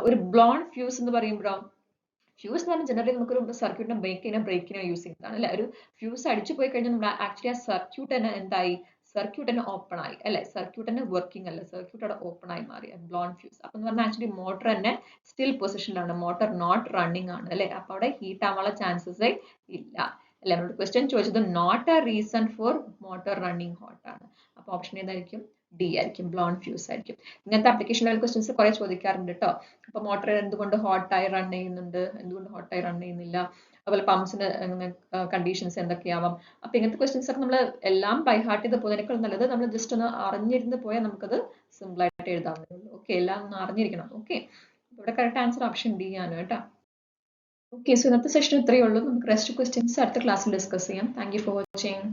ഒരു ബ്ലോൺ ഫ്യൂസ് എന്ന് പറയുമ്പോഴോ, ഫ്യൂസ് എന്ന് പറഞ്ഞാൽ ജനറലി നമുക്കൊരു സർക്യൂട്ടിനെ ബ്രേക്കിനോ യൂസ് ചെയ്യുന്നതാണ് അല്ലെ. ഒരു ഫ്യൂസ് അടിച്ചു പോയി കഴിഞ്ഞാൽ നമ്മുടെ ആക്ച്വലി ആ സർക്യൂട്ട് തന്നെ എന്തായി? സർക്യൂട്ട് തന്നെ ഓപ്പൺ ആയി അല്ലെ, സർക്യൂട്ട് തന്നെ വർക്കിംഗ് അല്ല, സർക്യൂട്ട് അവിടെ ഓപ്പൺ ആയി മാറി, ബ്ലോൺ ഫ്യൂസ്. അപ്പൊ എന്ന് പറഞ്ഞാൽ ആക്ച്വലി മോട്ടർ തന്നെ സ്റ്റിൽ പൊസിഷനിലാണ്, മോട്ടർ നോട്ട് റണ്ണിങ് ആണ് അല്ലെ, അപ്പൊ അവിടെ ഹീറ്റ് ആവാനുള്ള ചാൻസസ് ഇല്ല അല്ലെ. നമ്മുടെ ക്വസ്റ്റ്യൻ ചോദിച്ചത് not a reason for motor running hot ആണ്. അപ്പൊ ഓപ്ഷൻ ഏതായിരിക്കും? ഡി ആയിരിക്കും, ബ്ലോൺ ഫ്യൂസ് ആയിരിക്കും. ഇങ്ങനത്തെ ആപ്ലിക്കേഷൻ ലെവൽ ക്വസ്റ്റ്യൻസ് കുറെ ചോദിക്കാറുണ്ട് കേട്ടോ. അപ്പൊ മോട്ടർ എന്തുകൊണ്ട് ഹോട്ടായി റൺ ചെയ്യുന്നുണ്ട്, എന്തുകൊണ്ട് ഹോട്ടായി റൺ ചെയ്യുന്നില്ല, അതുപോലെ പമ്പ്സിന് കണ്ടീഷൻസ് എന്തൊക്കെയാവാം. അപ്പൊ ഇങ്ങനത്തെ ക്വസ്റ്റ്യൻസ് ഒക്കെ നമ്മൾ എല്ലാം ബൈ ഹാർട്ട് ചെയ്ത് പോകുന്നതിനേക്കാൾ നല്ലത് നമ്മൾ ജസ്റ്റ് ഒന്ന് അറിഞ്ഞിരുന്ന് പോയാൽ നമുക്കത് സിമ്പിൾ ആയിട്ട് എഴുതാവുന്നേ ഉള്ളൂ. ഓക്കെ, എല്ലാം ഒന്ന് അറിഞ്ഞിരിക്കണം. ഓക്കെ, ഇവിടെ കറക്റ്റ് ആൻസർ ഓപ്ഷൻ ഡി ആണ് കേട്ടോ. ഓക്കെ, സോ ഇന്നത്തെ സെഷൻ ഇത്രയേ ഉള്ളൂ. നമുക്ക് റെസ്റ്റ് ക്വസ്റ്റ്യൻസ് അടുത്ത ക്ലാസ്സിൽ ഡിസ്കസ് ചെയ്യാം. Thank you for watching.